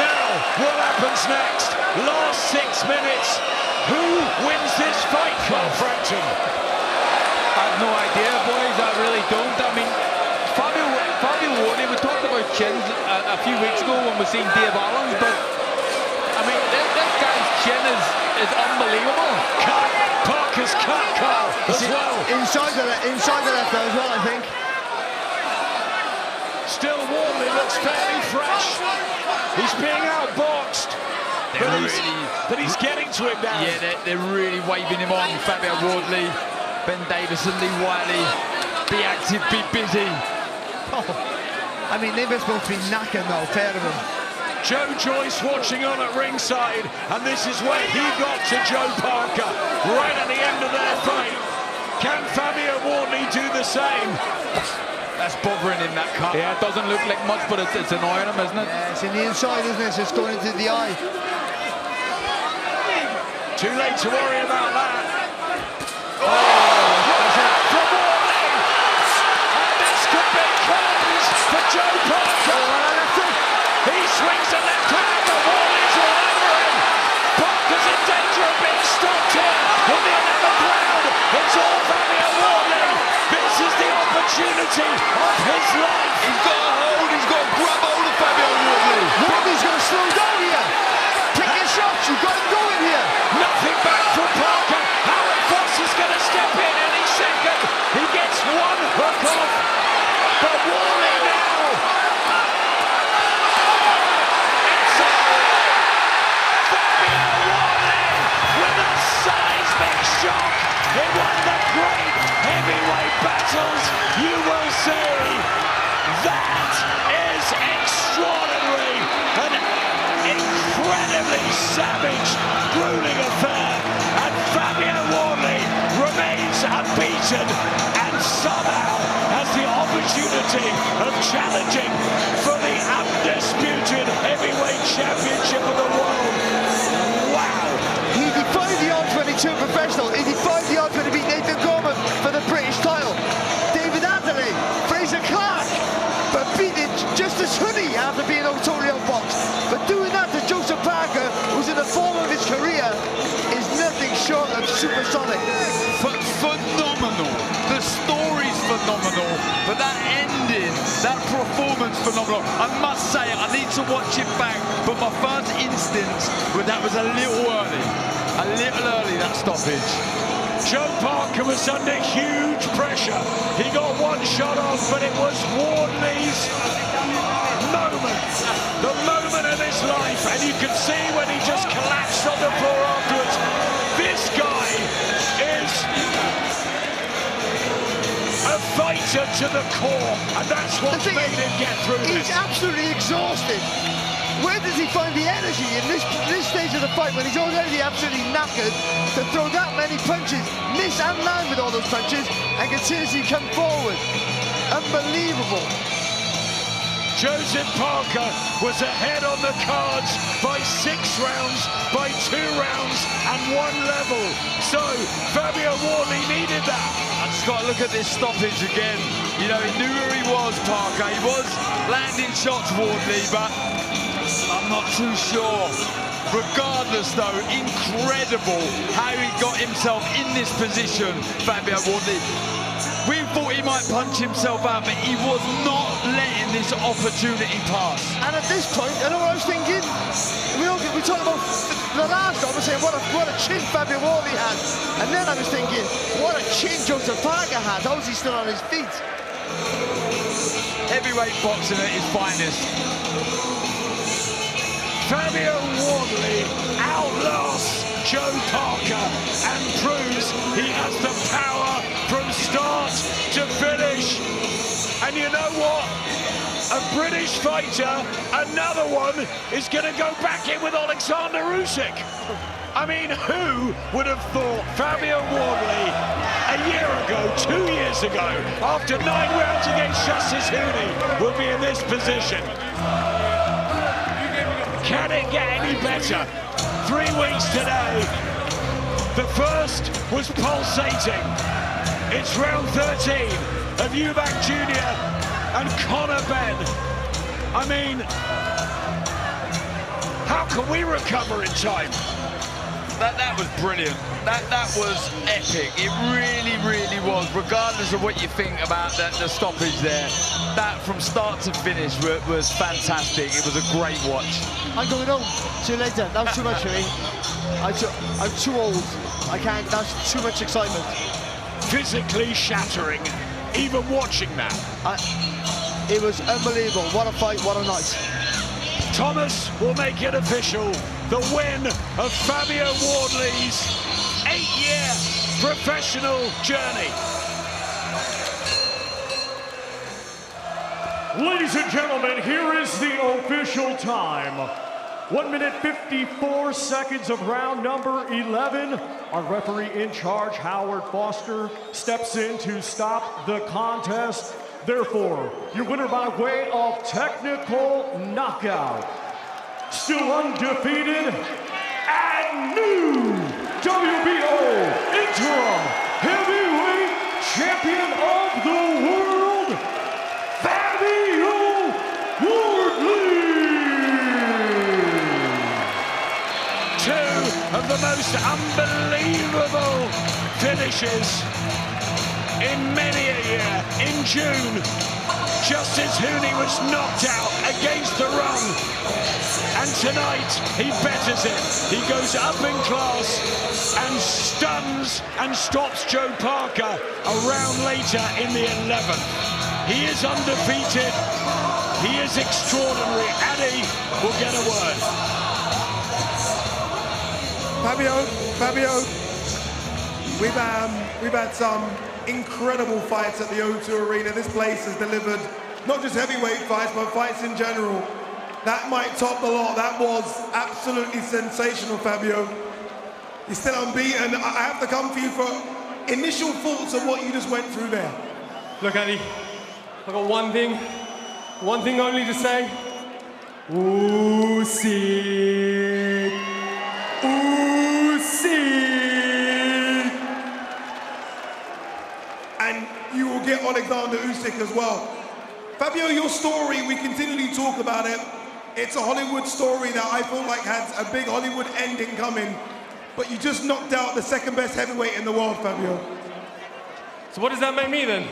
Now, what happens next? Last 6 minutes. Who wins this fight, Carl Frampton? I have no idea, boys. I really don't. I mean, Fabio Wardley, we talked about chins a few weeks ago when we seen Dave Allen's, but I mean, this guy's chin is unbelievable. Cut. Parker's cut, Carl, as well. Inside the left though as well, I think. Still, Wardley looks fairly fresh. He's being outboxed. But he's getting to him now. Yeah, they're really waving him on. Fabio Wardley, Ben Davison, Lee Wiley. Be active, be busy. Oh, I mean, they're supposed to be knackered now, pair of them. Joe Joyce watching on at ringside, and this is where he got to Joe Parker, right at the end of their fight. Can Fabio Wardley do the same? That's bothering him, that cut. Yeah, it doesn't look like much, but it's annoying him, isn't it? Yeah, it's in the inside, isn't it? So it's going into the eye. Too late to worry about that. Oh, from Wardley. And this could be close for Joe Parker. He swings a left hand, but Wardley's all over him. Parker's in danger of being stopped here in the 11th round. It's all Fabio Wardley. This is the opportunity of his life. He's got a hold, he's got a grab hold of Fabio Wardley. Wardley's going to slow down here. Take your shots, you've got him going here. Nothing back from Parker. Howard Foster's going to step in any second. He gets one hook off. But Wardley now. It's all Fabio Wardley with a seismic shock in one of the great heavyweight battles you will see. That is extraordinary. An incredibly savage, grueling affair, and Fabio Wardley remains unbeaten and somehow has the opportunity of challenging for the undisputed heavyweight championship of the world. Wow! He defied the odds when he turned professional. He defied the odds when he beat Nathan Gorman for the British title. David Anthony, Fraser Clark, but beating Justice Hoodie after being totally outboxed. But doing that to Joseph Parker, who's in the form of his career, is nothing short of supersonic. Phenomenal. The story's phenomenal, but that ending, that performance, phenomenal. I must say, I need to watch it back, but my first instinct was that was a little early, that stoppage. Joe Parker was under huge pressure. He got one shot off, but it was Wardley's moment. The moment of his life. And you can see when he just collapsed on the floor afterwards. This guy is a fighter to the core. And that's what's made him get through this. He's absolutely exhausted. Where does he find the energy in this stage of the fight when he's already absolutely knackered to throw that many punches, miss and land with all those punches, and continuously come forward? Unbelievable. Joseph Parker was ahead on the cards by 6 rounds, by 2 rounds and 1 level. So Fabio Wardley needed that. I just got to look at this stoppage again. You know, he knew where he was, Parker. He was landing shots, Wardley, but I'm not too sure. Regardless, though, incredible how he got himself in this position, Fabio Wardley. We thought he might punch himself out, but he was not letting this opportunity pass. And at this point, I know what I was thinking. We talked about the last round, we're saying what a chin Fabio Wardley had. And then I was thinking, what a chin Joseph Parker had. How is he still on his feet? Heavyweight boxing at his finest. Fabio Wardley outlasts Joe Parker and proves he has the power from start to finish. And you know what? A British fighter, another one, is going to go back in with Alexander Usyk. I mean, who would have thought Fabio Wardley a year ago, 2 years ago, after 9 rounds against Justice Hooney, would be in this position? Can it get any better? 3 weeks today. The first was pulsating. It's round 13 of Eubank Jr. and Conor Benn. I mean, how can we recover in time? That was brilliant. That was epic. It really, really was. Regardless of what you think about the stoppage there, that from start to finish was fantastic. It was a great watch. I'm going home. See you later. That was too much for me. I'm too old. I can't. That's too much excitement. Physically shattering, even watching that. It was unbelievable. What a fight, what a night. Thomas will make it official. The win of Fabio Wardley's 8-year professional journey. Ladies and gentlemen, here is the official time. 1 minute 54 seconds of round number 11. Our referee in charge, Howard Foster, steps in to stop the contest. Therefore, your winner by way of technical knockout, still undefeated, and new WBO interim heavyweight champion of the world, Fabio Wardley. 2 of the most unbelievable finishes in many a year. In June, Justice Hooney was knocked out against the run. And tonight, he betters it. He goes up in class and stuns and stops Joe Parker a round later in the 11th. He is undefeated. He is extraordinary. Addy will get a word. Fabio, we've had some incredible fights at the O2 Arena. This place has delivered not just heavyweight fights, but fights in general. That might top the lot. That was absolutely sensational, Fabio. You're still unbeaten. I have to come for you for initial thoughts of what you just went through there. Look, Eddie, I got one thing only to say. Usyk. And you will get Alexander Usyk as well. Fabio, your story, we continually talk about it. It's a Hollywood story that I feel like has a big Hollywood ending coming, but you just knocked out the second best heavyweight in the world, Fabio. So what does that make me then?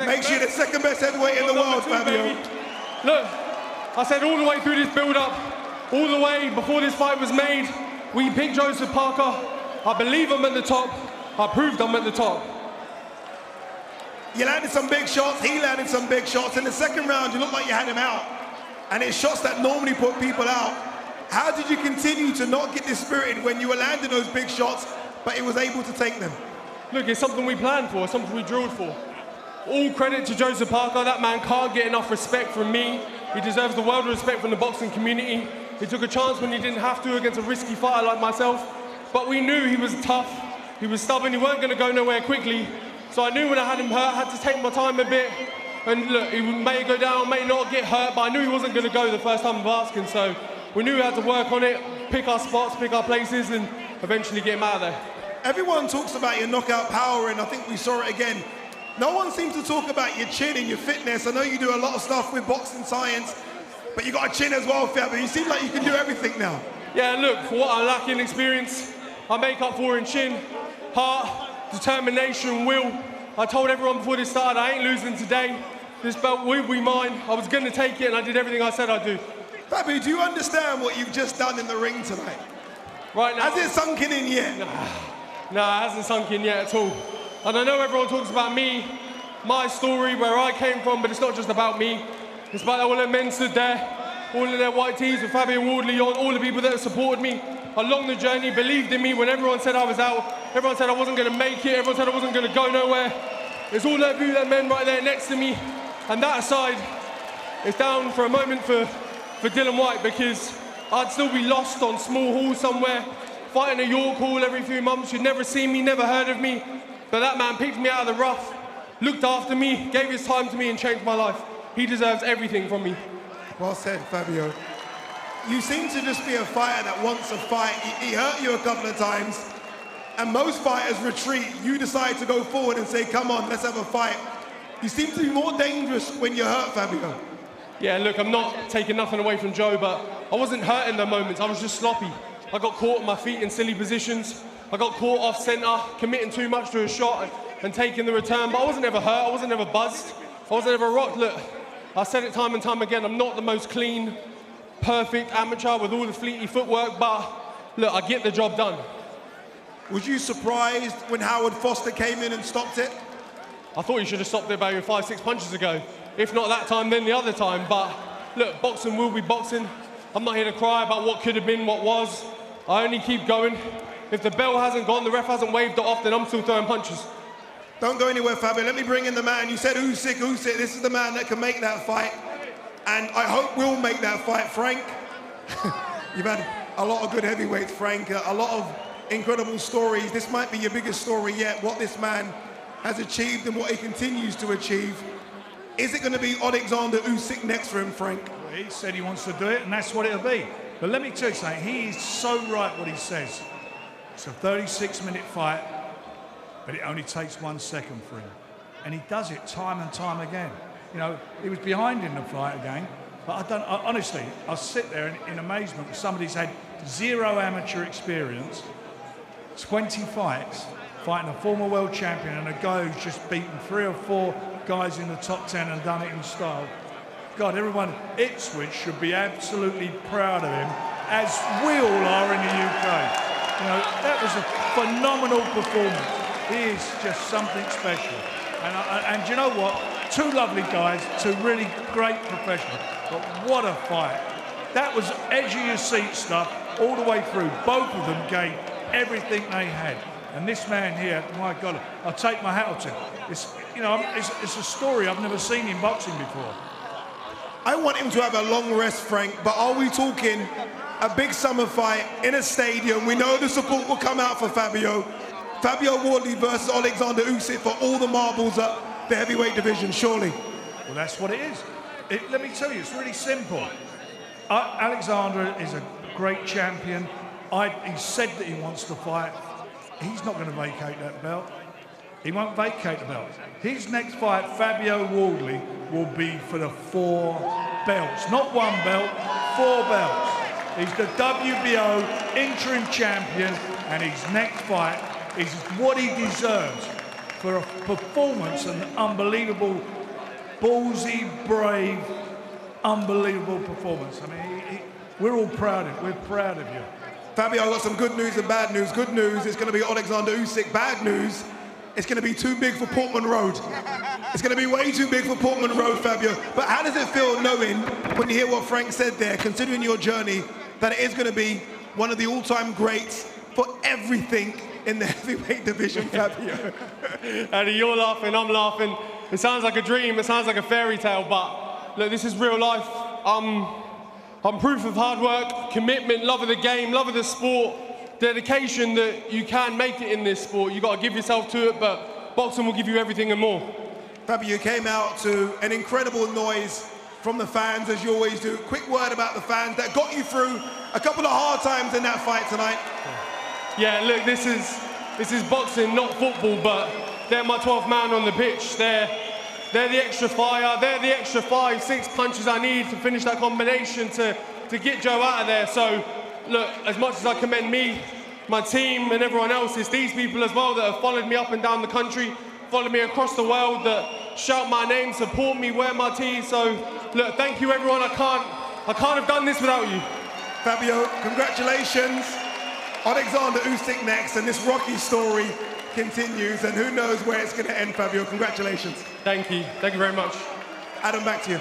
Makes you the second best heavyweight in the world, Fabio. Baby. Look, I said all the way through this build-up, all the way before this fight was made, we picked Joseph Parker. I believe I'm at the top. I proved I'm at the top. You landed some big shots, he landed some big shots. In the second round, you looked like you had him out. And it's shots that normally put people out. How did you continue to not get dispirited when you were landing those big shots, but he was able to take them? Look, it's something we planned for, something we drilled for. All credit to Joseph Parker. That man can't get enough respect from me. He deserves the world of respect from the boxing community. He took a chance when he didn't have to against a risky fighter like myself. But we knew he was tough, he was stubborn, he weren't going to go nowhere quickly. So I knew when I had him hurt, I had to take my time a bit. And look, he may go down, may not get hurt, but I knew he wasn't going to go the first time of asking, so we knew we had to work on it, pick our spots, pick our places, and eventually get him out of there. Everyone talks about your knockout power, and I think we saw it again. No one seems to talk about your chin and your fitness. I know you do a lot of stuff with boxing science, but you got a chin as well, Fabio. You seem like you can do everything now. Yeah, look, for what I lack in experience, I make up for in chin, heart, determination, will. I told everyone before this started, I ain't losing today. This belt will be mine. I was going to take it, and I did everything I said I'd do. Fabio, do you understand what you've just done in the ring tonight? Right now. Has it sunk in yet? Nah, it hasn't sunk in yet at all. And I know everyone talks about me, my story, where I came from, but it's not just about me. It's about all the men stood there, all of their white tees with Fabio Wardley on, all the people that have supported me along the journey, believed in me when everyone said I was out, everyone said I wasn't going to make it, everyone said I wasn't going to go nowhere. It's all that few men right there next to me. And that aside, it's down for a moment for Dylan White, because I'd still be lost on small hall somewhere, fighting a York Hall every few months. You'd never seen me, never heard of me. But that man picked me out of the rough, looked after me, gave his time to me, and changed my life. He deserves everything from me. Well said, Fabio. You seem to just be a fighter that wants to fight. He hurt you a couple of times, and most fighters retreat. You decide to go forward and say, come on, let's have a fight. You seem to be more dangerous when you're hurt, Fabio. Yeah, look, I'm not taking nothing away from Joe, but I wasn't hurt in the moments. I was just sloppy. I got caught on my feet in silly positions. I got caught off centre, committing too much to a shot and taking the return, but I wasn't ever hurt, I wasn't ever buzzed, I wasn't ever rocked. Look, I said it time and time again, I'm not the most clean, perfect amateur with all the fleety footwork, but look, I get the job done. Was you surprised when Howard Foster came in and stopped it? I thought he should have stopped it about 5-6 punches ago. If not that time, then the other time. But look, boxing will be boxing. I'm not here to cry about what could have been, what was. I only keep going. If the bell hasn't gone, the ref hasn't waved it off, then I'm still throwing punches. Don't go anywhere, Fabio. Let me bring in the man. You said Usyk. This is the man that can make that fight. And I hope we'll make that fight, Frank. You've had a lot of good heavyweights, Frank. A lot of incredible stories. This might be your biggest story yet, what this man has achieved and what he continues to achieve. Is it going to be Alexander Usyk next for him, Frank? Well, he said he wants to do it, and that's what it'll be. But let me tell you something. He is so right what he says. It's a 36-minute fight, but it only takes 1 second for him. And he does it time and time again. You know, he was behind in the fight again, but honestly, I sit there in amazement. Somebody's had 0 amateur experience, 20 fights, fighting a former world champion and a guy who's just beaten 3 or 4 guys in the top 10 and done it in style. God, everyone, Ipswich should be absolutely proud of him, as we all are in the UK. You know, that was a phenomenal performance. He is just something special. And you know what? 2 lovely guys, 2 really great professionals. But what a fight. That was edge of your seat stuff all the way through. Both of them gave everything they had. And this man here, my God, I'll take my hat off to him. It's, you know, it's a story I've never seen in boxing before. I want him to have a long rest, Frank, but are we talking a big summer fight in a stadium? We know the support will come out for Fabio. Fabio Wardley versus Alexander Usyk for all the marbles at the heavyweight division, surely. Well, that's what it is. Let me tell you, it's really simple. Alexander is a great champion. He said that he wants to fight. He's not going to vacate that belt. He won't vacate the belt. His next fight, Fabio Wardley, will be for the 4 belts. Not 1 belt, 4 belts. He's the WBO interim champion, and his next fight is what he deserves for a performance, an unbelievable, ballsy, brave, unbelievable performance. I mean, we're all proud of it. We're proud of you. Fabio, I've got some good news and bad news. Good news, it's going to be Alexander Usyk. Bad news, it's going to be too big for Portman Road. It's going to be way too big for Portman Road, Fabio. But how does it feel knowing, when you hear what Frank said there, considering your journey, that it is going to be one of the all-time greats for everything in the heavyweight division, Fabio? Eddie, you're laughing, I'm laughing. It sounds like a dream, it sounds like a fairy tale, but look, this is real life. I'm proof of hard work, commitment, love of the game, love of the sport, dedication that you can make it in this sport. You've got to give yourself to it, but boxing will give you everything and more. Fabio, you came out to an incredible noise from the fans, as you always do. Quick word about the fans that got you through a couple of hard times in that fight tonight. Yeah, look, this is boxing, not football, but they're my 12th man on the pitch. They're the extra fire. They're the extra 5-6 punches I need to finish that combination to get Joe out of there. So, look, as much as I commend me, my team and everyone else, it's these people as well that have followed me up and down the country, followed me across the world, that shout my name, support me, wear my tee. So, look, thank you everyone. I can't have done this without you. Fabio, congratulations. Alexander Usyk next, and this Rocky story continues, and who knows where it's going to end, Fabio. Congratulations. Thank you very much. Adam, back to you.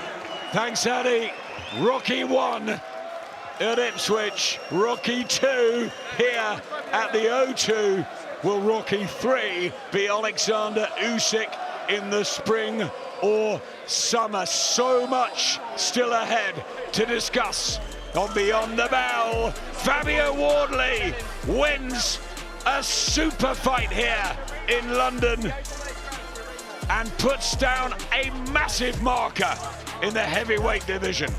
Thanks, Addy. Rocky 1 at Ipswich, Rocky 2 here at the O2. Will Rocky 3 be Alexander Usyk in the spring or summer? So much still ahead to discuss on Beyond the Bell. Fabio Wardley wins a super fight here in London and puts down a massive marker in the heavyweight division.